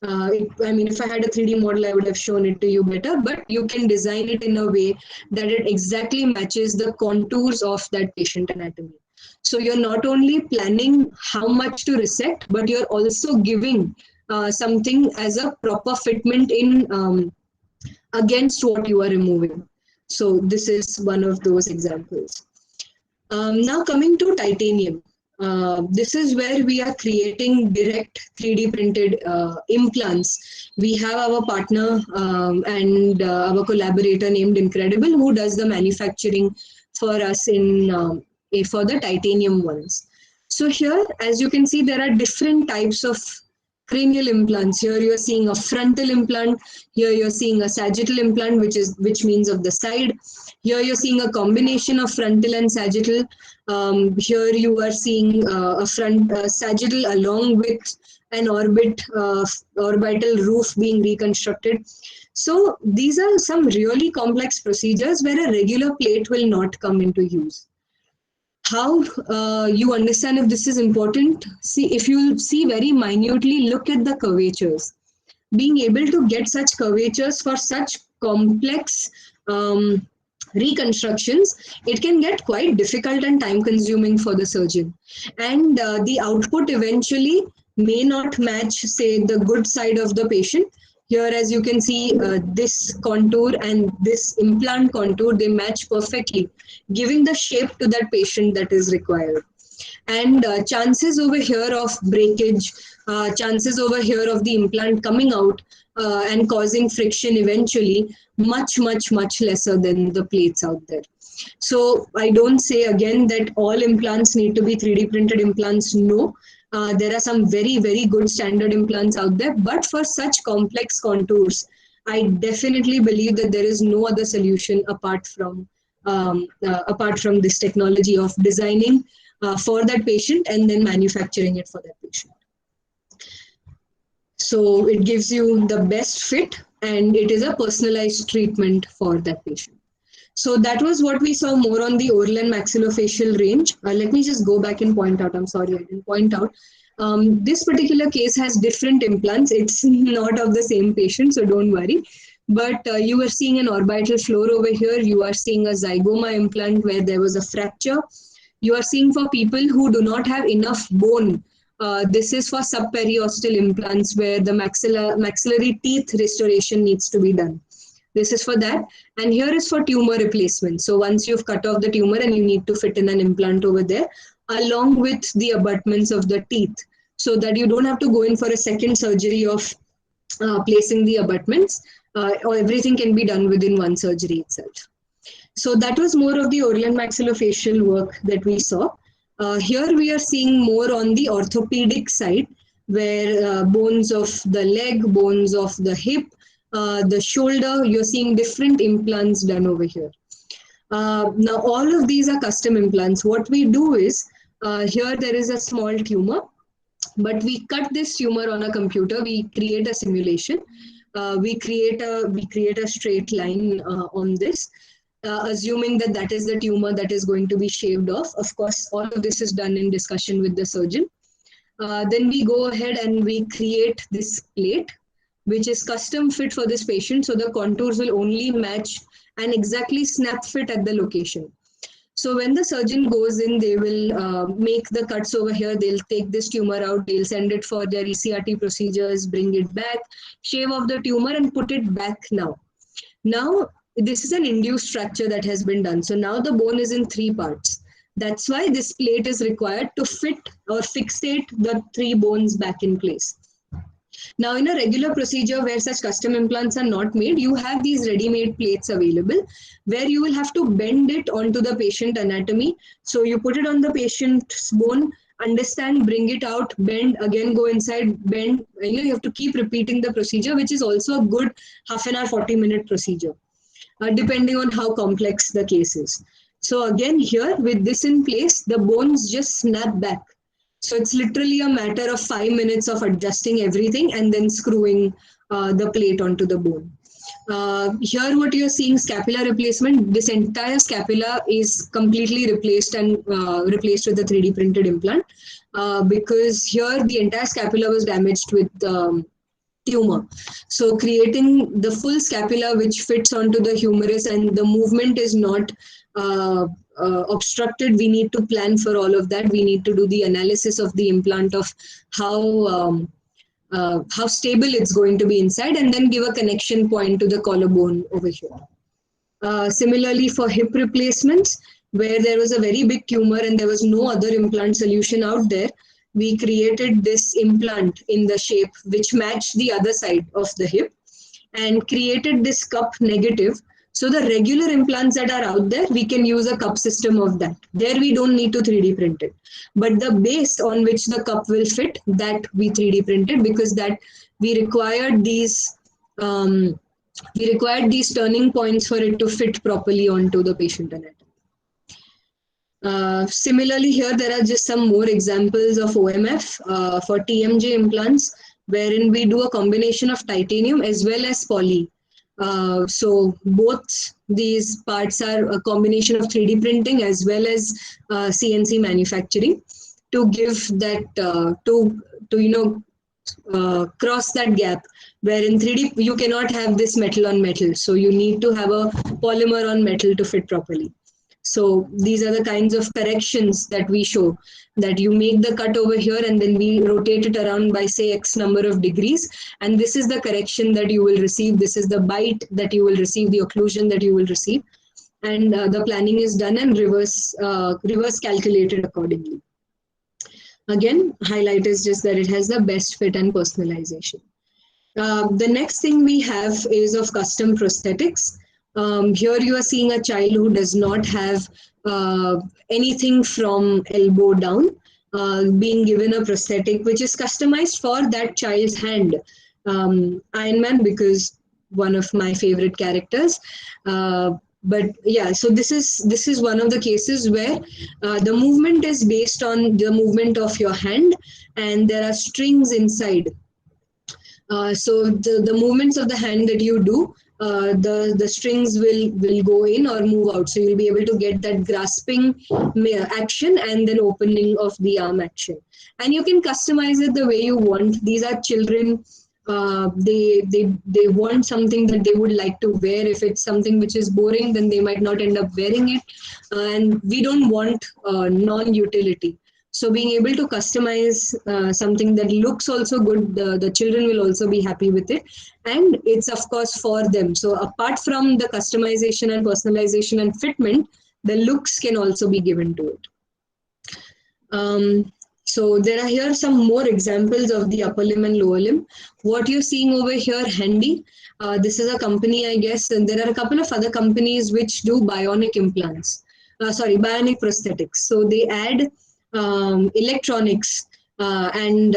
I mean, if I had a 3D model, I would have shown it to you better, but you can design it in a way that it exactly matches the contours of that patient anatomy. So you're not only planning how much to resect, but you're also giving something as a proper fitment in against what you are removing. So this is one of those examples. Now coming to titanium. This is where we are creating direct 3D printed implants. We have our partner and our collaborator named Incredible, who does the manufacturing for us in for the titanium ones. So here, as you can see, there are different types of cranial implants. Here you're seeing a frontal implant. Here you're seeing a sagittal implant, which means of the side. Here you're seeing a combination of frontal and sagittal. Here you are seeing a sagittal along with an orbital roof being reconstructed. So these are some really complex procedures where a regular plate will not come into use. How you understand if this is important? See, if you see very minutely, look at the curvatures. Being able to get such curvatures for such complex reconstructions, it can get quite difficult and time consuming for the surgeon. And the output eventually may not match, say, the good side of the patient. Here, as you can see, this contour and this implant contour, they match perfectly, giving the shape to that patient that is required. And chances over here of breakage, chances over here of the implant coming out and causing friction eventually, much lesser than the plates out there. So I don't say again that all implants need to be 3D printed implants. No, there are some very good standard implants out there, but for such complex contours, I definitely believe that there is no other solution apart from this technology of designing for that patient and then manufacturing it for that patient. So it gives you the best fit and it is a personalized treatment for that patient. So that was what we saw more on the oral and maxillofacial range. Let me just go back and point out. I'm sorry, I didn't point out. This particular case has different implants. It's not of the same patient, so don't worry. But you are seeing an orbital floor over here. You are seeing a zygoma implant where there was a fracture. You are seeing for people who do not have enough bone. This is for subperiosteal implants where the maxillary teeth restoration needs to be done. This is for that. And here is for tumor replacement. So once you've cut off the tumor and you need to fit in an implant over there, along with the abutments of the teeth, so that you don't have to go in for a second surgery of placing the abutments, or everything can be done within one surgery itself. So that was more of the oral and maxillofacial work that we saw. Here we are seeing more on the orthopedic side, where bones of the leg, bones of the hip, the shoulder, you're seeing different implants done over here. Now, all of these are custom implants. What we do is, here there is a small tumor, but we cut this tumor on a computer. We create a simulation. We create a straight line on this, assuming that that is the tumor that is going to be shaved off. Of course, all of this is done in discussion with the surgeon. Then we go ahead and we create this plate, which is custom fit for this patient. So the contours will only match and exactly snap fit at the location. So when the surgeon goes in, they will make the cuts over here. They'll take this tumor out. They'll send it for their ECRT procedures, bring it back, shave off the tumor and put it back now. Now, this is an induced fracture that has been done. So now the bone is in 3 parts. That's why this plate is required to fit or fixate the 3 bones back in place. Now, in a regular procedure where such custom implants are not made, you have these ready-made plates available where you will have to bend it onto the patient anatomy. So you put it on the patient's bone, understand, bring it out, bend, again go inside, bend. You have to keep repeating the procedure, which is also a good half an hour, 40-minute procedure, depending on how complex the case is. So again, here with this in place, the bones just snap back. So it's literally a matter of 5 minutes of adjusting everything and then screwing the plate onto the bone. Here what you're seeing, scapula replacement. This entire scapula is completely replaced and replaced with a 3D printed implant because here the entire scapula was damaged with tumor. So creating the full scapula which fits onto the humerus and the movement is not obstructed. We need to plan for all of that. We need to do the analysis of the implant of how stable it's going to be inside and then give a connection point to the collarbone over here. Similarly for hip replacements, where there was a very big tumor and there was no other implant solution out there, we created this implant in the shape which matched the other side of the hip and created this cup negative. So the regular implants that are out there, we can use a cup system of that. There we don't need to 3D print it. But the base on which the cup will fit, that we 3D printed because that we required these turning points for it to fit properly onto the patient anatomy. Similarly, here there are just some more examples of OMF for TMJ implants, wherein we do a combination of titanium as well as poly. So both these parts are a combination of 3D printing as well as CNC manufacturing to give that cross that gap, where in 3D you cannot have this metal on metal, so you need to have a polymer on metal to fit properly. So these are the kinds of corrections that we show, that you make the cut over here and then we rotate it around by say X number of degrees. And this is the correction that you will receive. This is the bite that you will receive, the occlusion that you will receive. And the planning is done and reverse calculated accordingly. Again, highlight is just that it has the best fit and personalization. The next thing we have is of custom prosthetics. Here you are seeing a child who does not have uh, anything from elbow down, being given a prosthetic which is customized for that child's hand. Iron Man, because one of my favorite characters. But yeah, so this is one of the cases where the movement is based on the movement of your hand, and there are strings inside. So the movements of the hand that you do, the strings will go in or move out. So you'll be able to get that grasping action and then opening of the arm action. And you can customize it the way you want. These are children. They want something that they would like to wear. If it's something which is boring, then they might not end up wearing it. And we don't want non-utility. So being able to customize something that looks also good, the children will also be happy with it, and it's of course for them. So apart from the customization and personalization and fitment, the looks can also be given to it. So there are here some more examples of the upper limb and lower limb. What you're seeing over here, Handy, this is a company, I guess, and there are a couple of other companies which do bionic implants. Bionic prosthetics. So they add electronics and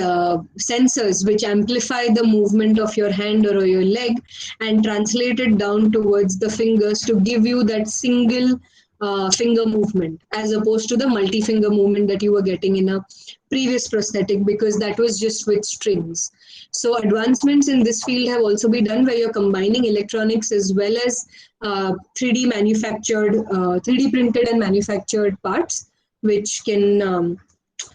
sensors which amplify the movement of your hand or your leg and translate it down towards the fingers to give you that single finger movement, as opposed to the multi-finger movement that you were getting in a previous prosthetic, because that was just with strings. So advancements in this field have also been done where you're combining electronics as well as 3D manufactured, 3D printed and manufactured parts which can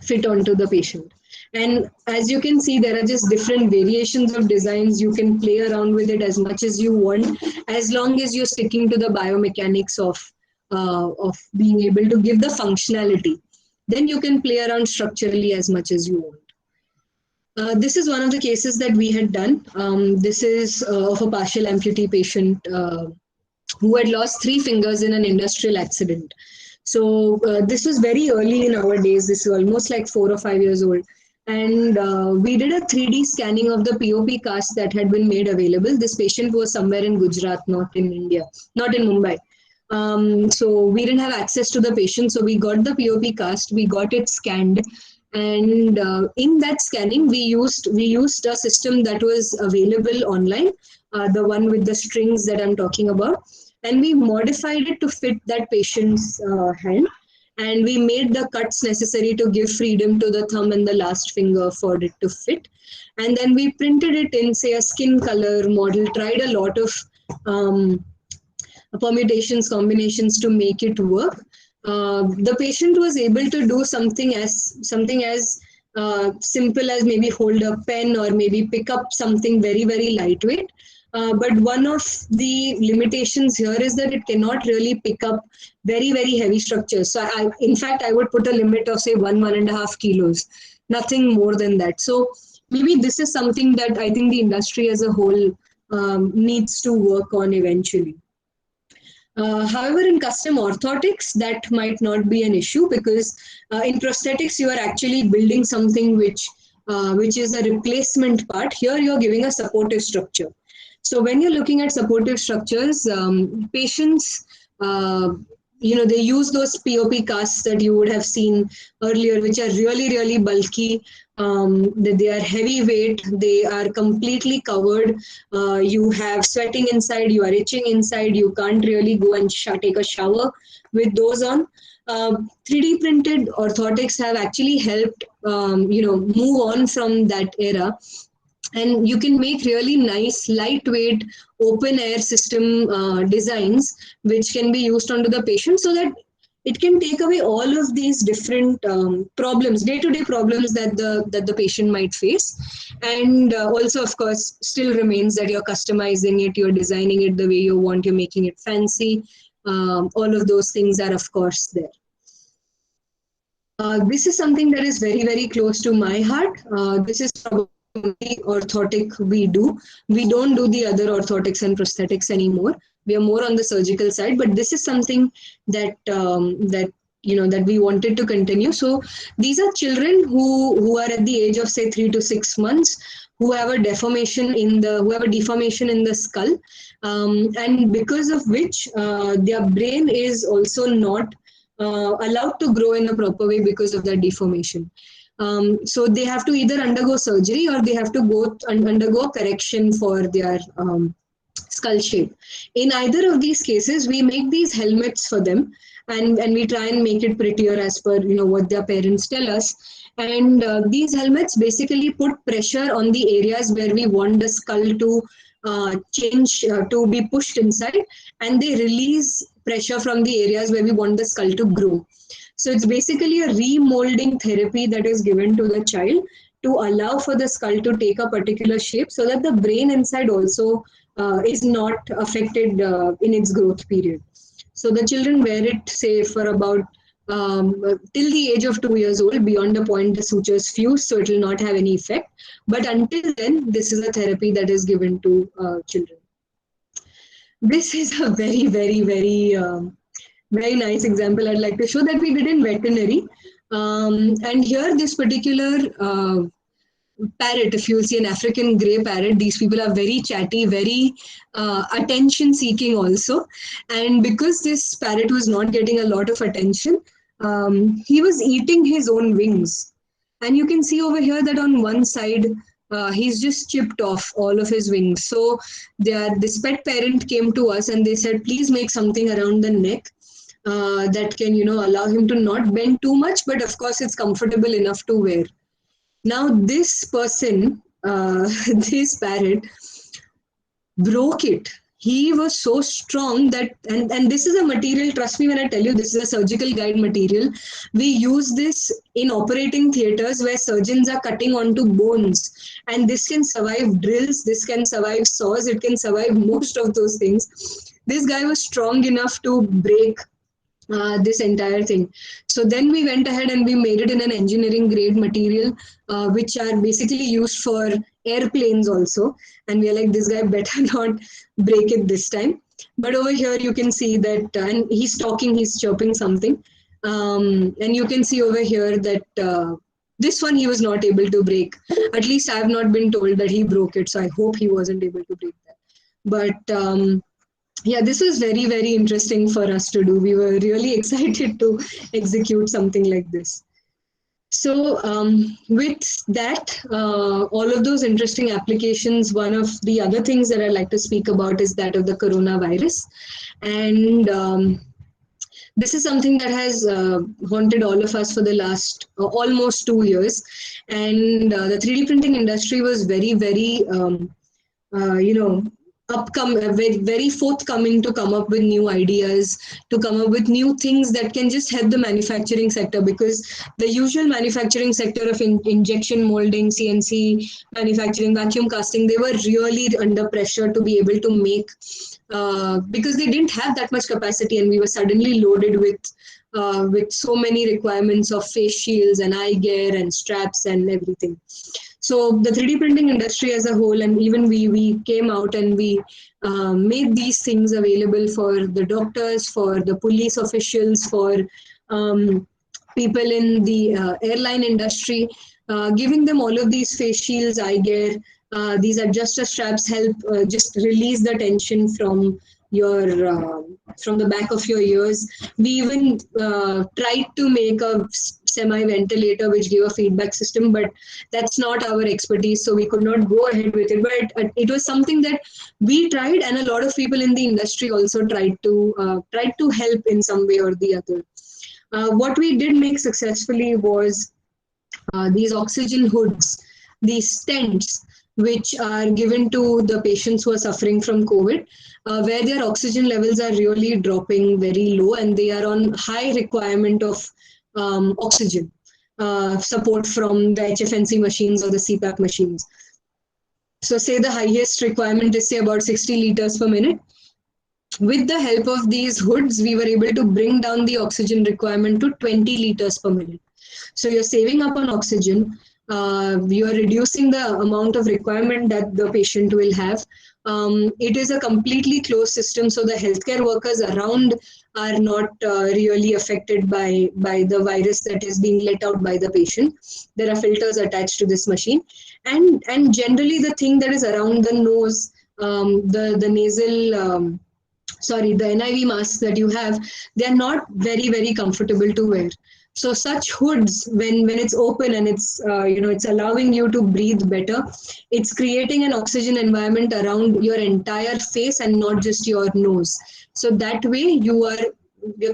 fit onto the patient. And as you can see, there are just different variations of designs. You can play around with it as much as you want, as long as you're sticking to the biomechanics of being able to give the functionality. Then you can play around structurally as much as you want. This is one of the cases that we had done. This is of a partial amputee patient who had lost 3 fingers in an industrial accident. So this was very early in our days. This is almost like 4 or 5 years old. And we did a 3D scanning of the POP cast that had been made available. This patient was somewhere in Gujarat, not in India, not in Mumbai. So we didn't have access to the patient. So we got the POP cast, we got it scanned. And in that scanning, we used a system that was available online, the one with the strings that I'm talking about. And we modified it to fit that patient's hand, and we made the cuts necessary to give freedom to the thumb and the last finger for it to fit. And then we printed it in, say, a skin color model, tried a lot of permutations, combinations to make it work. The patient was able to do something as simple as maybe hold a pen or maybe pick up something very, very lightweight. But one of the limitations here is that it cannot really pick up very, very heavy structures. So in fact, I would put a limit of say 1.5 kilos, nothing more than that. So maybe this is something that I think the industry as a whole needs to work on eventually. However, in custom orthotics, that might not be an issue, because in prosthetics, you are actually building something which is a replacement part. Here, you're giving a supportive structure. So when you're looking at supportive structures, patients, they use those POP casts that you would have seen earlier, which are really, really bulky. They are heavyweight. They are completely covered. You have sweating inside. You are itching inside. You can't really go and take a shower with those on. 3D printed orthotics have actually helped, move on from that era. And you can make really nice, lightweight, open air system designs, which can be used onto the patient, so that it can take away all of these different problems, day-to-day problems that the patient might face. And also, of course, still remains that you're customizing it, you're designing it the way you want, you're making it fancy. All of those things are, of course, there. This is something that is very, very close to my heart. This is probably orthotic we do. We don't do the other orthotics and prosthetics anymore. We are more on the surgical side, but this is something that that we wanted to continue. So these are children who are at the age of say 3 to 6 months, who have a deformation in the skull, and because of which their brain is also not allowed to grow in a proper way because of that deformation. So they have to either undergo surgery or they have to undergo correction for their skull shape. In either of these cases, we make these helmets for them, and we try and make it prettier as per what their parents tell us. And these helmets basically put pressure on the areas where we want the skull to change to be pushed inside, and they release pressure from the areas where we want the skull to grow. So it's basically a remolding therapy that is given to the child to allow for the skull to take a particular shape so that the brain inside also is not affected in its growth period. So the children wear it, say, for about till the age of 2 years old. Beyond the point, the sutures fuse, so it will not have any effect. But until then, this is a therapy that is given to children. This is a very, very, very nice example I'd like to show that we did in veterinary. And here, this particular parrot, if you'll see an African grey parrot, these people are very chatty, very attention seeking also. And because this parrot was not getting a lot of attention, he was eating his own wings. And you can see over here that on one side, he's just chipped off all of his wings. So this pet parent came to us and they said, please make something around the neck that can, allow him to not bend too much, but of course it's comfortable enough to wear. Now, this person, this parrot, broke it. He was so strong that, and this is a material, trust me when I tell you, this is a surgical guide material. We use this in operating theaters where surgeons are cutting onto bones. And this can survive drills, this can survive saws, it can survive most of those things. This guy was strong enough to break this entire thing. So then we went ahead and we made it in an engineering grade material, which are basically used for airplanes also. And we are like, this guy better not break it this time. But over here you can see that, and he's talking, he's chirping something. And you can see over here that this one he was not able to break. At least I have not been told that he broke it. So I hope he wasn't able to break that. But yeah, this was very, very interesting for us to do. We were really excited to execute something like this. So with that, all of those interesting applications, one of the other things that I'd like to speak about is that of the coronavirus. And this is something that has haunted all of us for the last almost 2 years. And the 3D printing industry was very, very, very forthcoming to come up with new ideas, to come up with new things that can just help the manufacturing sector, because the usual manufacturing sector of injection molding, CNC manufacturing, vacuum casting, they were really under pressure to be able to make because they didn't have that much capacity, and we were suddenly loaded with so many requirements of face shields and eye gear and straps and everything. So the 3D printing industry as a whole, and even we came out and we made these things available for the doctors, for the police officials, for people in the airline industry, giving them all of these face shields, eye gear. These adjuster straps help just release the tension from the back of your ears. We even tried to make a semi-ventilator which gave a feedback system, but that's not our expertise, so we could not go ahead with it. But it was something that we tried, and a lot of people in the industry also tried to help in some way or the other. What we did make successfully was these oxygen hoods, these stents, which are given to the patients who are suffering from COVID, where their oxygen levels are really dropping very low and they are on high requirement of oxygen support from the HFNC machines or the CPAP machines. So say the highest requirement is say about 60 liters per minute. With the help of these hoods, we were able to bring down the oxygen requirement to 20 liters per minute. So you're saving up on oxygen. You are reducing the amount of requirement that the patient will have. It is a completely closed system, so the healthcare workers around are not really affected by the virus that is being let out by the patient. There are filters attached to this machine, and generally the thing that is around the nose, the nasal. Sorry, the NIV masks that you have, they are not very comfortable to wear. So such hoods, when it's open and it's it's allowing you to breathe better, it's creating an oxygen environment around your entire face and not just your nose. So that way you're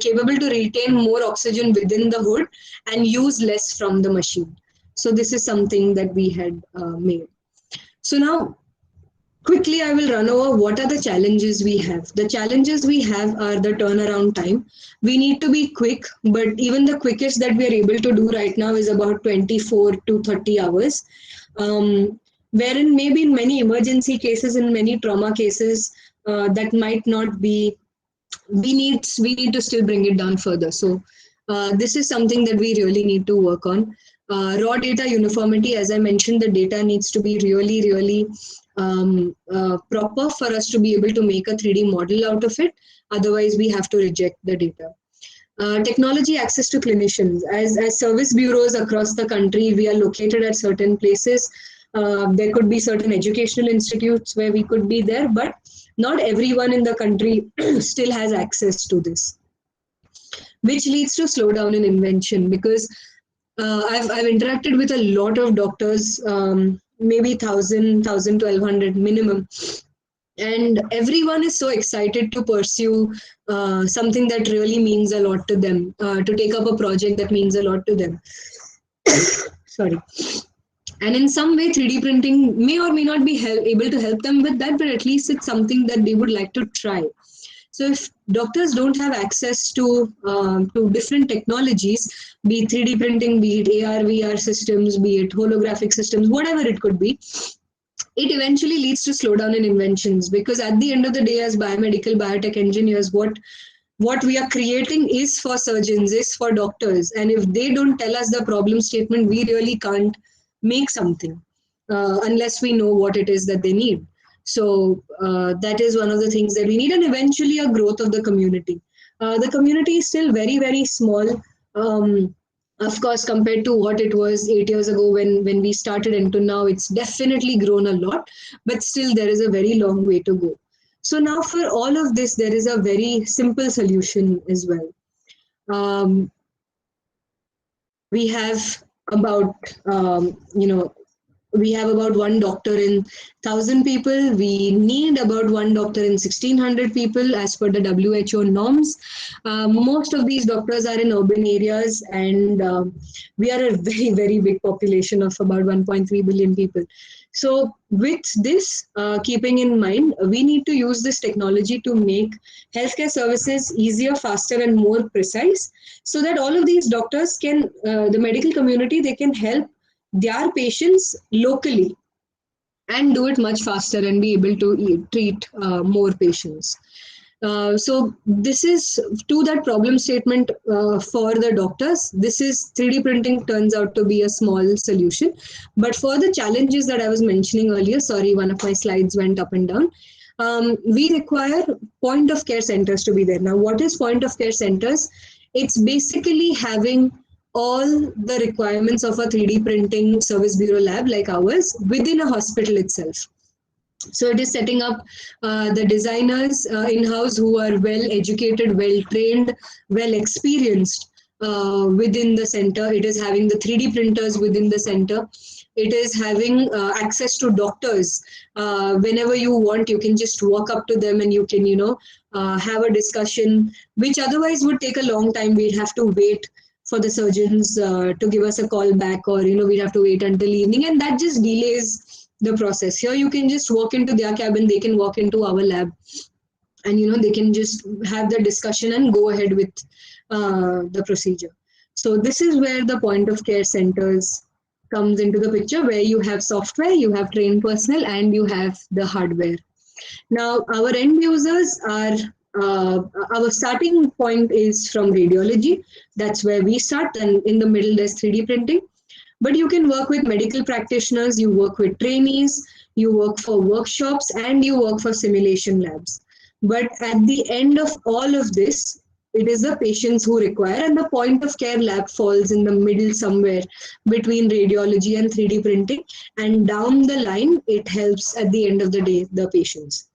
capable to retain more oxygen within the hood and use less from the machine. So this is something that we had made. So now quickly, I will run over what are the challenges we have. The challenges we have are the turnaround time. We need to be quick, but even the quickest that we are able to do right now is about 24 to 30 hours. Wherein maybe in many emergency cases, in many trauma cases, that might not be. We need to still bring it down further. So this is something that we really need to work on. Raw data uniformity, as I mentioned, the data needs to be really proper for us to be able to make a 3D model out of it. Otherwise, we have to reject the data. Technology access to clinicians. As service bureaus across the country, we are located at certain places. There could be certain educational institutes where we could be there, but not everyone in the country still has access to this, which leads to slowdown in invention because I've interacted with a lot of doctors, maybe 1,000, minimum, and everyone is so excited to pursue something that really means a lot to them, to take up a project that means a lot to them. Sorry. And in some way, 3D printing may or may not be able to help them with that, but at least it's something that they would like to try. So if doctors don't have access to different technologies, be it 3D printing, be it AR, VR systems, be it holographic systems, whatever it could be, it eventually leads to slowdown in inventions, because at the end of the day, as biomedical biotech engineers, what we are creating is for surgeons, is for doctors, and if they don't tell us the problem statement, we really can't make something unless we know what it is that they need. So that is one of the things that we need, and eventually a growth of the community. The community is still very small. Of course, compared to what it was 8 years ago when we started, and to now, it's definitely grown a lot, but still there is a very long way to go. So now for all of this, there is a very simple solution as well. We have about, we have about one doctor in 1,000 people. We need about one doctor in 1,600 people as per the WHO norms. Most of these doctors are in urban areas, and we are a very big population of about 1.3 billion people. So with this, keeping in mind, we need to use this technology to make healthcare services easier, faster, and more precise, so that all of these doctors can, the medical community, they can help their patients locally and do it much faster and be able to treat more patients. So this is to that problem statement for the doctors. This is 3D printing turns out to be a small solution. But for the challenges that I was mentioning earlier, sorry, one of my slides went up and down. We require point of care centers to be there. Now, what is point of care centers? It's basically having all the requirements of a 3D printing service bureau lab like ours within a hospital itself. So it is setting up the designers in-house who are well educated, well trained, well experienced within the center. It is having the 3D printers within the center. It is having access to doctors. Whenever you want, you can just walk up to them and you can, have a discussion, which otherwise would take a long time. We'd have to wait for the surgeons to give us a call back, or, we'd have to wait until evening, and that just delays the process. Here you can just walk into their cabin, they can walk into our lab, and they can just have the discussion and go ahead with the procedure. So this is where the point of care centers comes into the picture, where you have software, you have trained personnel, and you have the hardware. Now our end users are, our starting point is from radiology. That's where we start, and in the middle there's 3D printing. But you can work with medical practitioners, you work with trainees, you work for workshops, and you work for simulation labs. But at the end of all of this, it is the patients who require, and the point of care lab falls in the middle somewhere between radiology and 3D printing. And down the line, it helps at the end of the day the patients.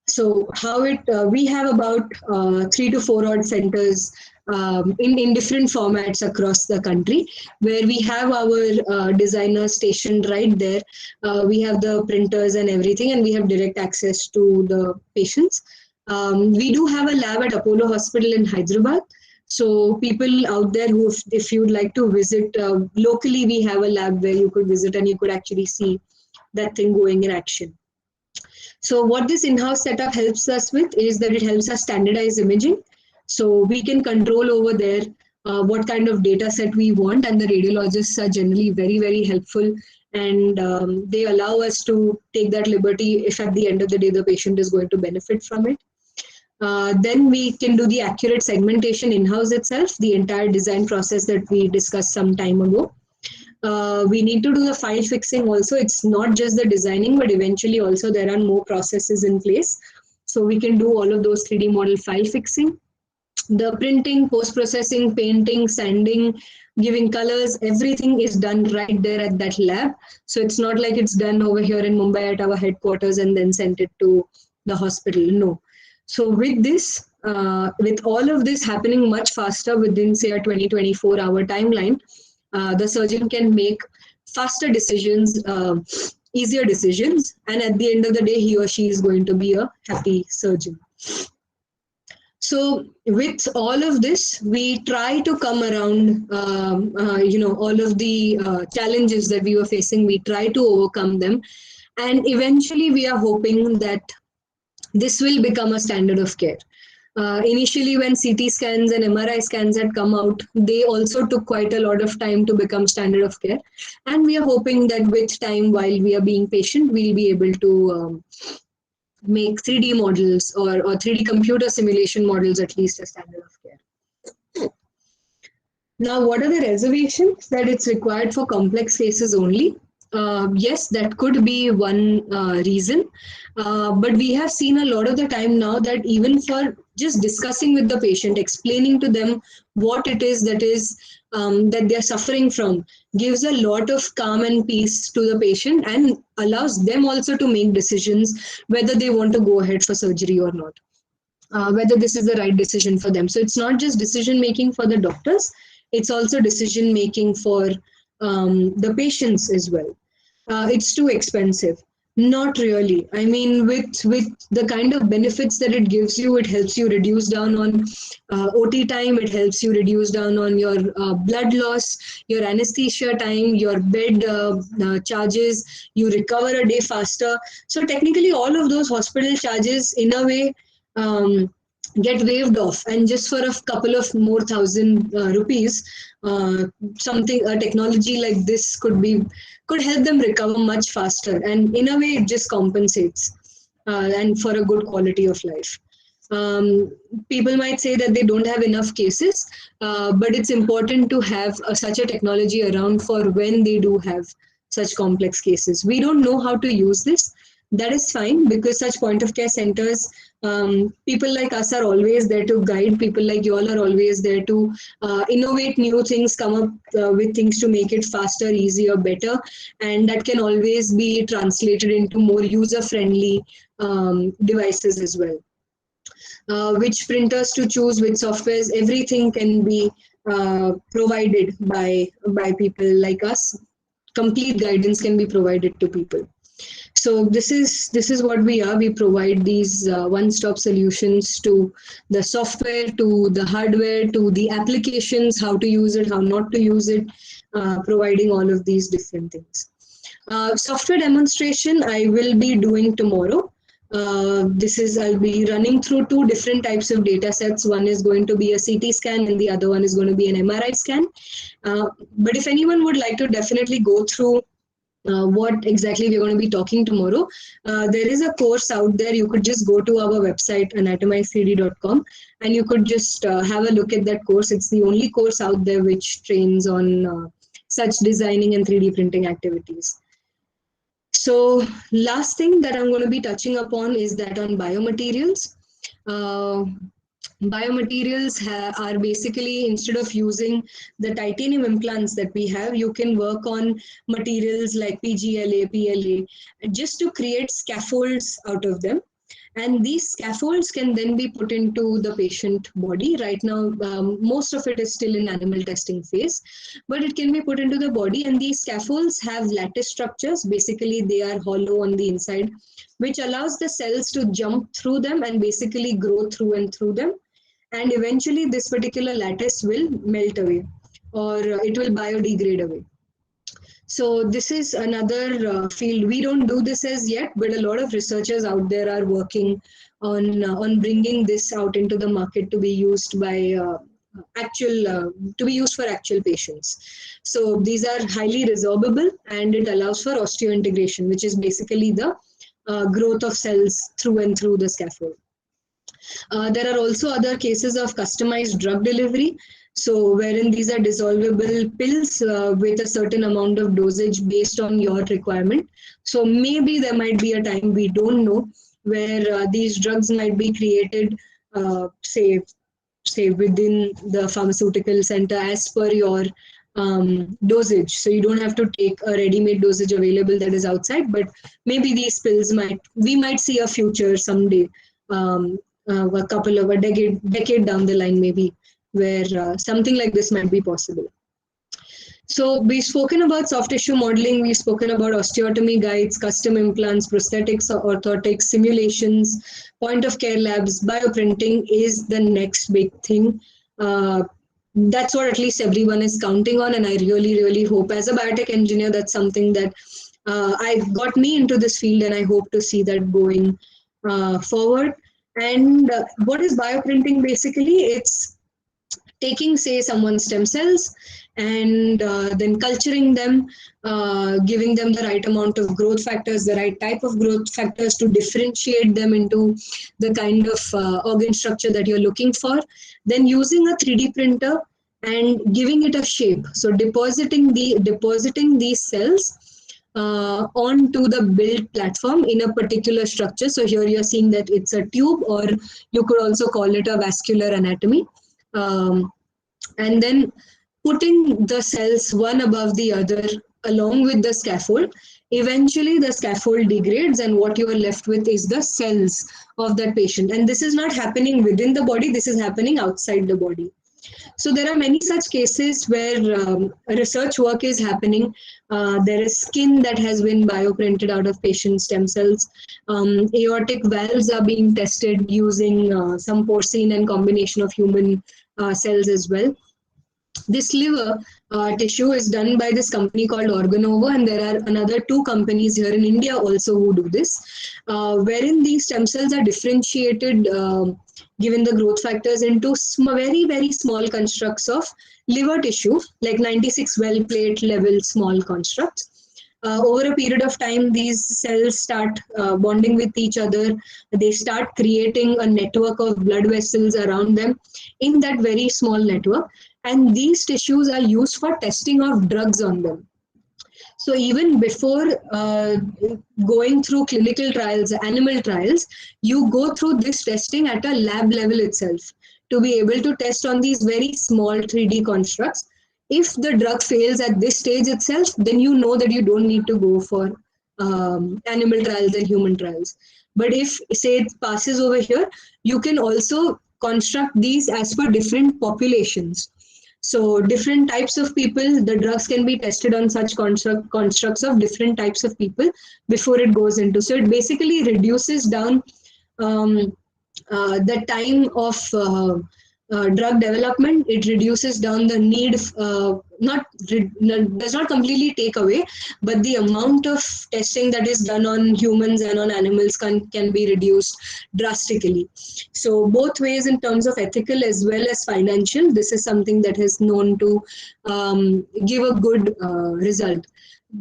So how it we have about 3 to 4 odd centers in different formats across the country, where we have our designers stationed right there. We have the printers and everything, and we have direct access to the patients. We do have a lab at Apollo Hospital in Hyderabad. So people out there who, if you'd like to visit locally, we have a lab where you could visit and you could actually see that thing going in action. So what this in-house setup helps us with is that it helps us standardize imaging. So we can control over there what kind of data set we want, and the radiologists are generally very, very helpful, and they allow us to take that liberty if at the end of the day the patient is going to benefit from it. Then we can do the accurate segmentation in-house itself, the entire design process that we discussed some time ago. We need to do the file fixing also. It's not just the designing, but eventually also there are more processes in place. So we can do all of those 3D model file fixing. The printing, post-processing, painting, sanding, giving colors, everything is done right there at that lab. So it's not like it's done over here in Mumbai at our headquarters and then sent it to the hospital. No. So with this, with all of this happening much faster within, say, a 24-hour timeline, the surgeon can make faster decisions, easier decisions, and at the end of the day, he or she is going to be a happy surgeon. So with all of this, we try to come around, all of the challenges that we were facing, we try to overcome them. And eventually, we are hoping that this will become a standard of care. Initially, when CT scans and MRI scans had come out, they also took quite a lot of time to become standard of care. And we are hoping that with time, while we are being patient, we'll be able to make 3D models or 3D computer simulation models at least a standard of care. Now, what are the reservations? That it's required for complex cases only. Yes, that could be one reason. But we have seen a lot of the time now that even for just discussing with the patient, explaining to them what it is that they're suffering from, gives a lot of calm and peace to the patient and allows them also to make decisions whether they want to go ahead for surgery or not, whether this is the right decision for them. So it's not just decision making for the doctors, it's also decision making for the patients as well. It's too expensive. Not really. I mean, with the kind of benefits that it gives you, it helps you reduce down on OT time, it helps you reduce down on your blood loss, your anesthesia time, your bed charges, you recover a day faster. So technically all of those hospital charges in a way get waived off, and just for a couple of more thousand rupees, a technology like this could help them recover much faster, and in a way it just compensates and for a good quality of life. People might say that they don't have enough cases, but it's important to have such a technology around for when they do have such complex cases. We don't know how to use this. That is fine, because such point of care centers, people like us are always there to guide. People like you all are always there to innovate new things, come up with things to make it faster, easier, better, and that can always be translated into more user-friendly devices as well. Which printers to choose, which softwares, everything can be provided by people like us. Complete guidance can be provided to people. So this is what we are. We provide these one-stop solutions to the software, to the hardware, to the applications, how to use it, how not to use it, providing all of these different things. Software demonstration I will be doing tomorrow. I'll be running through two different types of data sets. One is going to be a CT scan and the other one is going to be an MRI scan. But if anyone would like to definitely go through what exactly we're going to be talking tomorrow, there is a course out there. You could just go to our website, anatomize3d.com, and you could just have a look at that course. It's the only course out there which trains on such designing and 3D printing activities. So last thing that I'm going to be touching upon is that on biomaterials. Uh, Biomaterials are basically, instead of using the titanium implants that we have, you can work on materials like PGLA, PLA, just to create scaffolds out of them. And these scaffolds can then be put into the patient body. Right now, most of it is still in animal testing phase, but it can be put into the body. And these scaffolds have lattice structures. Basically, they are hollow on the inside, which allows the cells to jump through them and basically grow through and through them. And eventually, this particular lattice will melt away, or it will biodegrade away. So this is another field. We don't do this as yet, but a lot of researchers out there are working on bringing this out into the market to be used by to be used for actual patients. So these are highly resorbable, and it allows for osteointegration, which is basically the growth of cells through and through the scaffold. There are also other cases of customized drug delivery. So wherein these are dissolvable pills with a certain amount of dosage based on your requirement. So maybe there might be a time, we don't know, where these drugs might be created, say within the pharmaceutical center as per your dosage. So you don't have to take a ready-made dosage available that is outside, but maybe these pills we might see a future someday, a decade down the line maybe, where something like this might be possible. So we've spoken about soft tissue modeling, we've spoken about osteotomy guides, custom implants, prosthetics, orthotics, simulations, point of care labs. Bioprinting is the next big thing. That's what at least everyone is counting on, and I really, really hope, as a biotech engineer, that's something that I got me into this field, and I hope to see that going forward. And what is bioprinting basically? It's taking, say, someone's stem cells and then culturing them, giving them the right amount of growth factors, the right type of growth factors to differentiate them into the kind of organ structure that you're looking for. Then using a 3D printer and giving it a shape. So depositing these cells onto the build platform in a particular structure. So here you're seeing that it's a tube, or you could also call it a vascular anatomy. And then putting the cells one above the other along with the scaffold. Eventually the scaffold degrades, and what you are left with is the cells of that patient. And this is not happening within the body, this is happening outside the body. So there are many such cases where research work is happening. There is skin that has been bioprinted out of patient stem cells. Aortic valves are being tested using some porcine and combination of human cells as well. This liver tissue is done by this company called Organovo, and there are another 2 companies here in India also who do this, wherein these stem cells are differentiated, given the growth factors, into very, very small constructs of liver tissue, like 96 well plate level small constructs. Over a period of time, these cells start bonding with each other. They start creating a network of blood vessels around them in that very small network. And these tissues are used for testing of drugs on them. So even before going through clinical trials, animal trials, you go through this testing at a lab level itself to be able to test on these very small 3D constructs. If the drug fails at this stage itself, then you know that you don't need to go for animal trials and human trials. But if, say, it passes over here, you can also construct these as per different populations. So different types of people, the drugs can be tested on such constructs of different types of people before it goes into. So it basically reduces down the time of drug development. It reduces down the need, does not completely take away, but the amount of testing that is done on humans and on animals can be reduced drastically. So both ways, in terms of ethical as well as financial, this is something that is known to give a good result.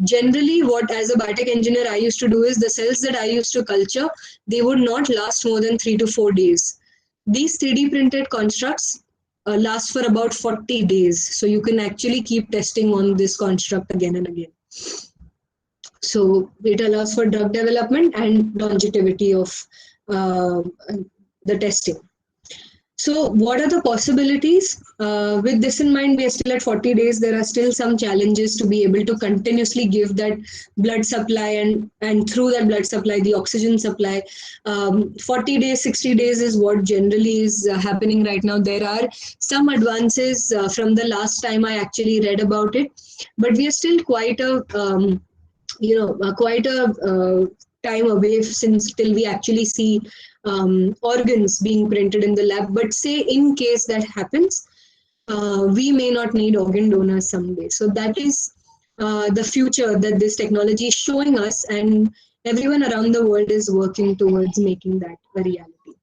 Generally, what as a biotech engineer I used to do is, the cells that I used to culture, they would not last more than 3 to 4 days. These 3D printed constructs lasts for about 40 days. So you can actually keep testing on this construct again and again. So it allows for drug development and longevity of the testing. So what are the possibilities? With this in mind, we are still at 40 days. There are still some challenges to be able to continuously give that blood supply and through that blood supply, the oxygen supply. 40 days, 60 days is what generally is happening right now. There are some advances from the last time I actually read about it, but we are still quite a time away since till we actually see organs being printed in the lab. But say in case that happens, we may not need organ donors someday. So that is the future that this technology is showing us, and everyone around the world is working towards making that a reality.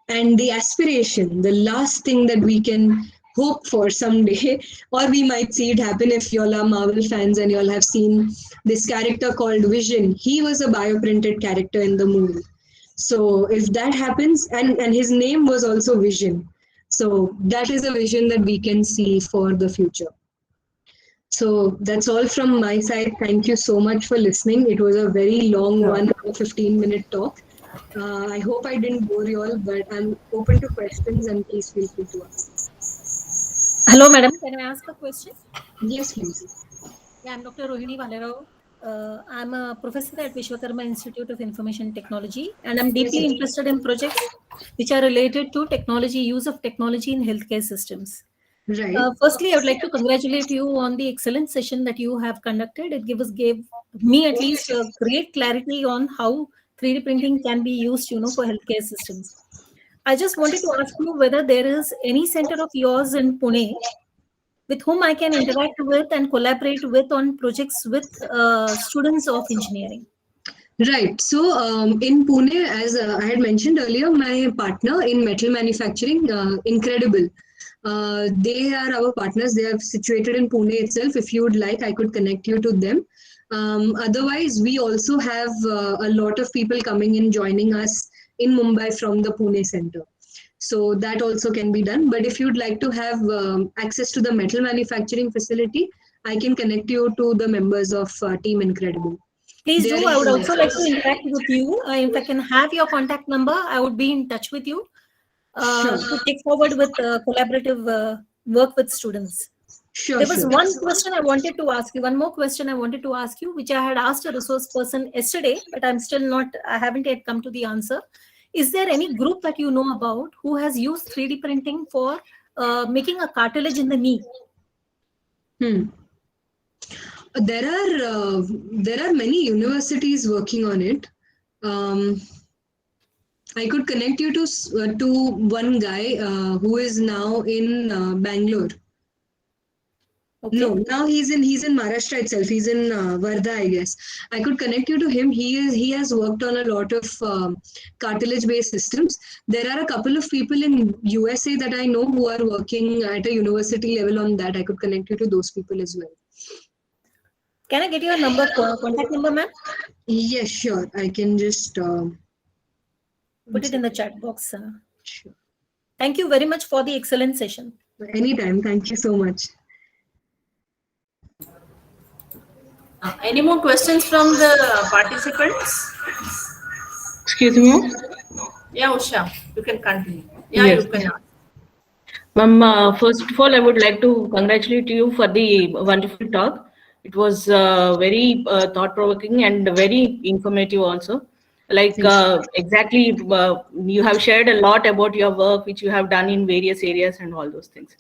And the aspiration, the last thing that we can hope for someday, or we might see it happen if y'all are Marvel fans and y'all have seen this character called Vision. He was a bioprinted character in the movie. So if that happens, and his name was also Vision. So that is a vision that we can see for the future. So that's all from my side. Thank you so much for listening. It was a very long 1 hour 15-minute talk. I hope I didn't bore you all, but I'm open to questions and please feel free to ask. Hello, madam. Can I ask a question? Yes, please. Yeah, I'm Dr. Rohini Valerao. I'm a professor at Vishwakarma Institute of Information Technology, and I'm deeply interested in projects which are related to technology, use of technology in healthcare systems. Right. Firstly, I would like to congratulate you on the excellent session that you have conducted. It gave me at least a great clarity on how 3D printing can be used, for healthcare systems. I just wanted to ask you whether there is any center of yours in Pune with whom I can interact with and collaborate with on projects with students of engineering. Right. So in Pune, as I had mentioned earlier, my partner in metal manufacturing, Incredible. They are our partners. They are situated in Pune itself. If you would like, I could connect you to them. Otherwise, we also have a lot of people coming in, joining us in Mumbai from the Pune center. So that also can be done. But if you'd like to have access to the metal manufacturing facility, I can connect you to the members of Team Incredible. Please do. I would also like to interact with you. If I can have your contact number, I would be in touch with you to take forward with collaborative work with students. Sure. There was one question I wanted to ask you. One more question I wanted to ask you, which I had asked a resource person yesterday, but I haven't yet come to the answer. Is there any group that you know about who has used 3D printing for making a cartilage in the knee? There are many universities working on it. I could connect you to one guy who is now in Bangalore. Okay. No, now he's in Maharashtra itself. He's in Wardha, I guess. I could connect you to him. He has worked on a lot of cartilage-based systems. There are a couple of people in USA that I know who are working at a university level on that. I could connect you to those people as well. Can I get your contact number, ma'am? Yes, sure. I can just put it in the chat box. Sure. Thank you very much for the excellent session. Anytime. Thank you so much. Any more questions from the participants? Excuse me? Yeah, Usha, you can continue. Yeah, yes. You can ask. Ma'am, first of all, I would like to congratulate you for the wonderful talk. It was very thought-provoking and very informative also. Like exactly, you have shared a lot about your work, which you have done in various areas and all those things.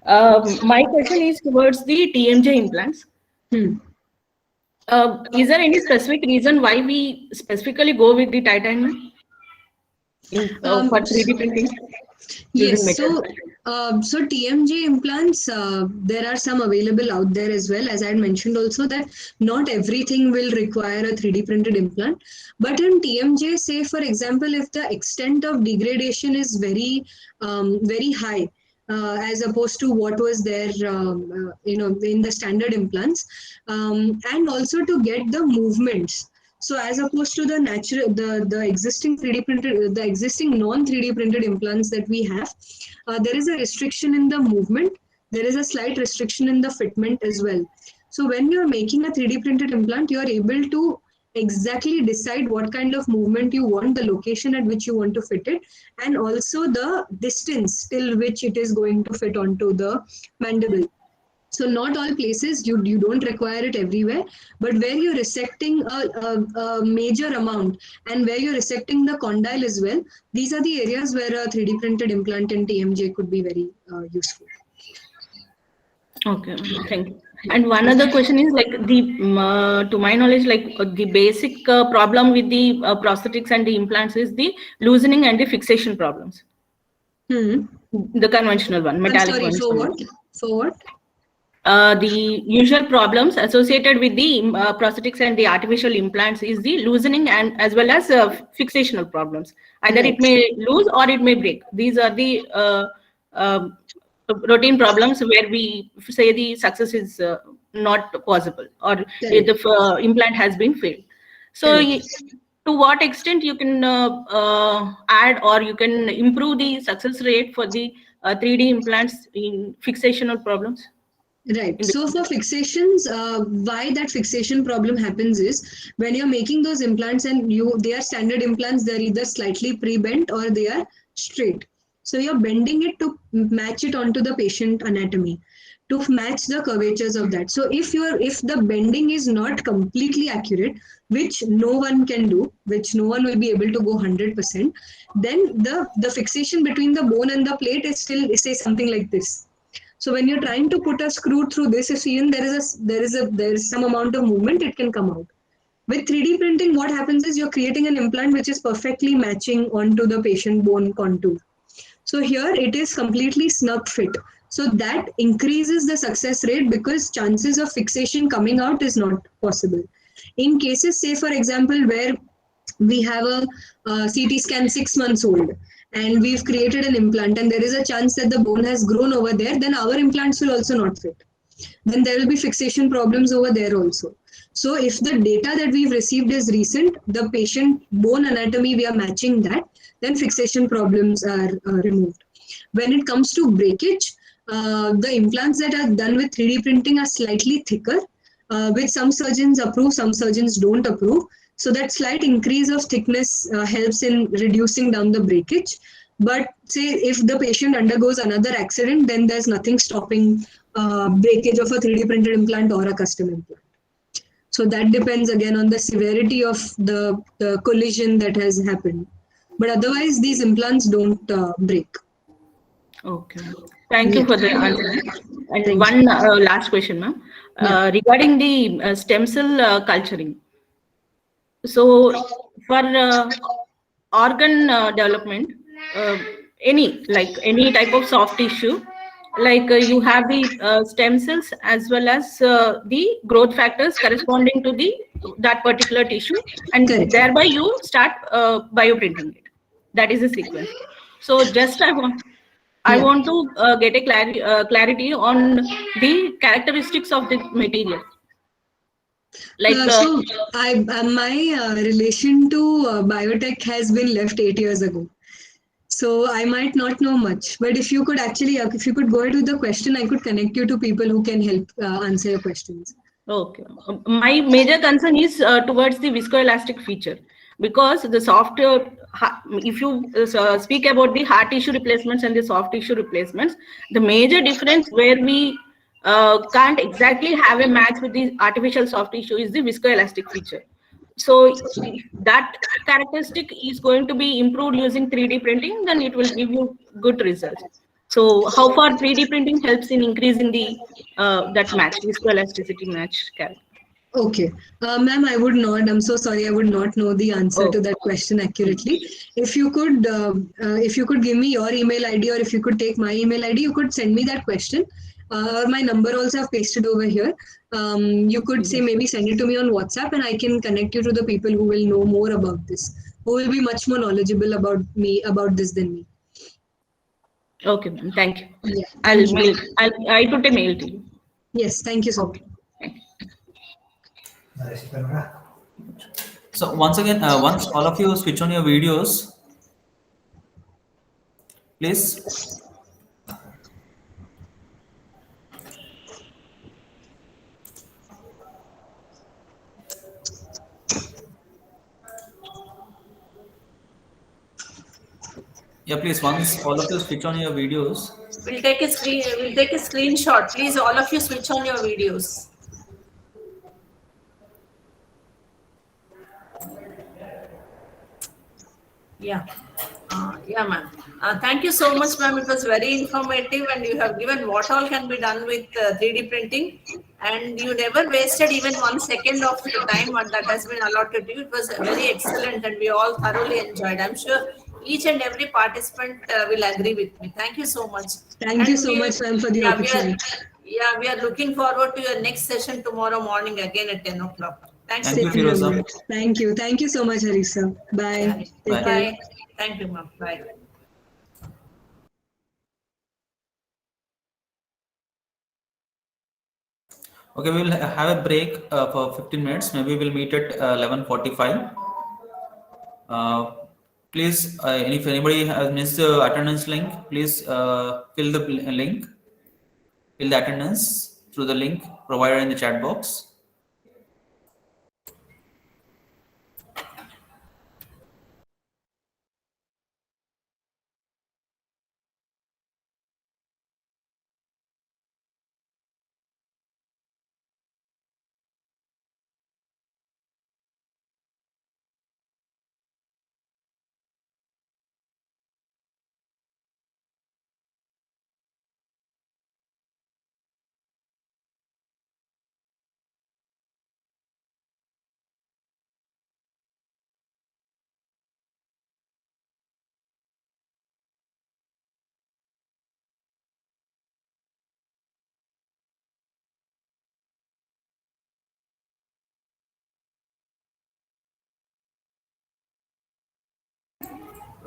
My question is towards the TMJ implants. Is there any specific reason why we specifically go with the titanium for 3D printing? Yes, so TMJ implants, there are some available out there as well. As I had mentioned also that not everything will require a 3D printed implant. But in TMJ, say for example, if the extent of degradation is very, very high, as opposed to what was there, in the standard implants, and also to get the movements. So as opposed to the natural, the existing 3D printed, the existing non 3D printed implants that we have, there is a restriction in the movement. There is a slight restriction in the fitment as well. So when you are making a 3D printed implant, you are able to exactly decide what kind of movement you want, the location at which you want to fit it, and also the distance till which it is going to fit onto the mandible. So not all places, you don't require it everywhere, but where you're resecting a major amount and where you're resecting the condyle as well, these are the areas where a 3D printed implant in TMJ could be very useful. Okay, thank you. And one other question is like to my knowledge, like the basic problem with the prosthetics and the implants is the loosening and the fixation problems. The conventional one, metallic I'm sorry, ones. for what? For what? The usual problems associated with the prosthetics and the artificial implants is the loosening and as well as fixational problems. Either it may lose or it may break. These are the routine problems where we say the success is not possible or the implant has been failed. So to what extent you can add or you can improve the success rate for the 3D implants in fixational problems? Right. So for fixations, why that fixation problem happens is when you're making those implants and they are standard implants, they're either slightly pre-bent or they are straight. So you're bending it to match it onto the patient anatomy, to match the curvatures of that. So if the bending is not completely accurate, which no one can do, which no one will be able to go 100%, then the fixation between the bone and the plate is still, say, something like this. So when you're trying to put a screw through this, if even there is some amount of movement, it can come out. With 3D printing, what happens is you're creating an implant which is perfectly matching onto the patient bone contour. So here it is completely snug fit. So that increases the success rate because chances of fixation coming out is not possible. In cases, say for example, where we have a CT scan 6 months old, and we've created an implant and there is a chance that the bone has grown over there, then our implants will also not fit. Then there will be fixation problems over there also. So if the data that we've received is recent, the patient bone anatomy, we are matching that, then fixation problems are removed. When it comes to breakage, the implants that are done with 3D printing are slightly thicker, which some surgeons approve, some surgeons don't approve. So that slight increase of thickness helps in reducing down the breakage. But say if the patient undergoes another accident, then there's nothing stopping breakage of a 3D printed implant or a custom implant. So that depends again on the severity of the collision that has happened. But otherwise, these implants don't break. Okay. Thank you for the answer. And one last question, ma'am. Regarding the stem cell culturing. So for organ development, any type of soft tissue, like you have the stem cells as well as the growth factors corresponding to that particular tissue, and thereby you start bioprinting it. That is the sequence. So just I want to get a clarity on the characteristics of the material. Like so my relation to biotech has been left 8 years ago. So I might not know much, but if you could if you could go ahead with the question, I could connect you to people who can help answer your questions. Okay. My major concern is towards the viscoelastic feature, because the soft, if you speak about the hard tissue replacements and the soft tissue replacements, the major difference where we can't exactly have a match with the artificial soft tissue is the viscoelastic feature. So if that characteristic is going to be improved using 3D printing, then it will give you good results. So how far 3D printing helps in increasing the that match, viscoelasticity match character? Okay, ma'am, I would not. I'm so sorry. I would not know the answer to that question accurately. If you could give me your email ID, or if you could take my email ID, you could send me that question. Or my number also I've pasted over here. You could say maybe send it to me on WhatsApp, and I can connect you to the people who will know more about this, who will be much more knowledgeable about this than me. Okay, ma'am. Thank you. Yeah, I put a mail to you. Yes, thank you so much. So once again, once all of you switch on your videos, please. Yeah, please, once all of you switch on your videos. We'll take a screen. We'll take a screenshot. Please, all of you switch on your videos. Yeah. Yeah, ma'am. Thank you so much, ma'am. It was very informative, and you have given what all can be done with 3D printing, and you never wasted even 1 second of the time that has been allotted to you. It was very excellent, and we all thoroughly enjoyed. I'm sure each and every participant will agree with me. Thank you so much. Thank And you so much, ma'am, for the yeah, opportunity. we are looking forward to your next session tomorrow morning again at 10 o'clock. Thanks. Thank you, Same here, Firoza. ma'am. Thank you. Thank you so much, Harisa. Bye. Yeah. Take care. Bye. Thank you, ma'am. Bye. Okay, we will have a break for 15 minutes. Maybe we'll meet at 11:45. Please, if anybody has missed the attendance link, please fill the link, fill the attendance through the link provided in the chat box.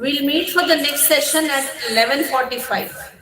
We'll meet for the next session at 11:45.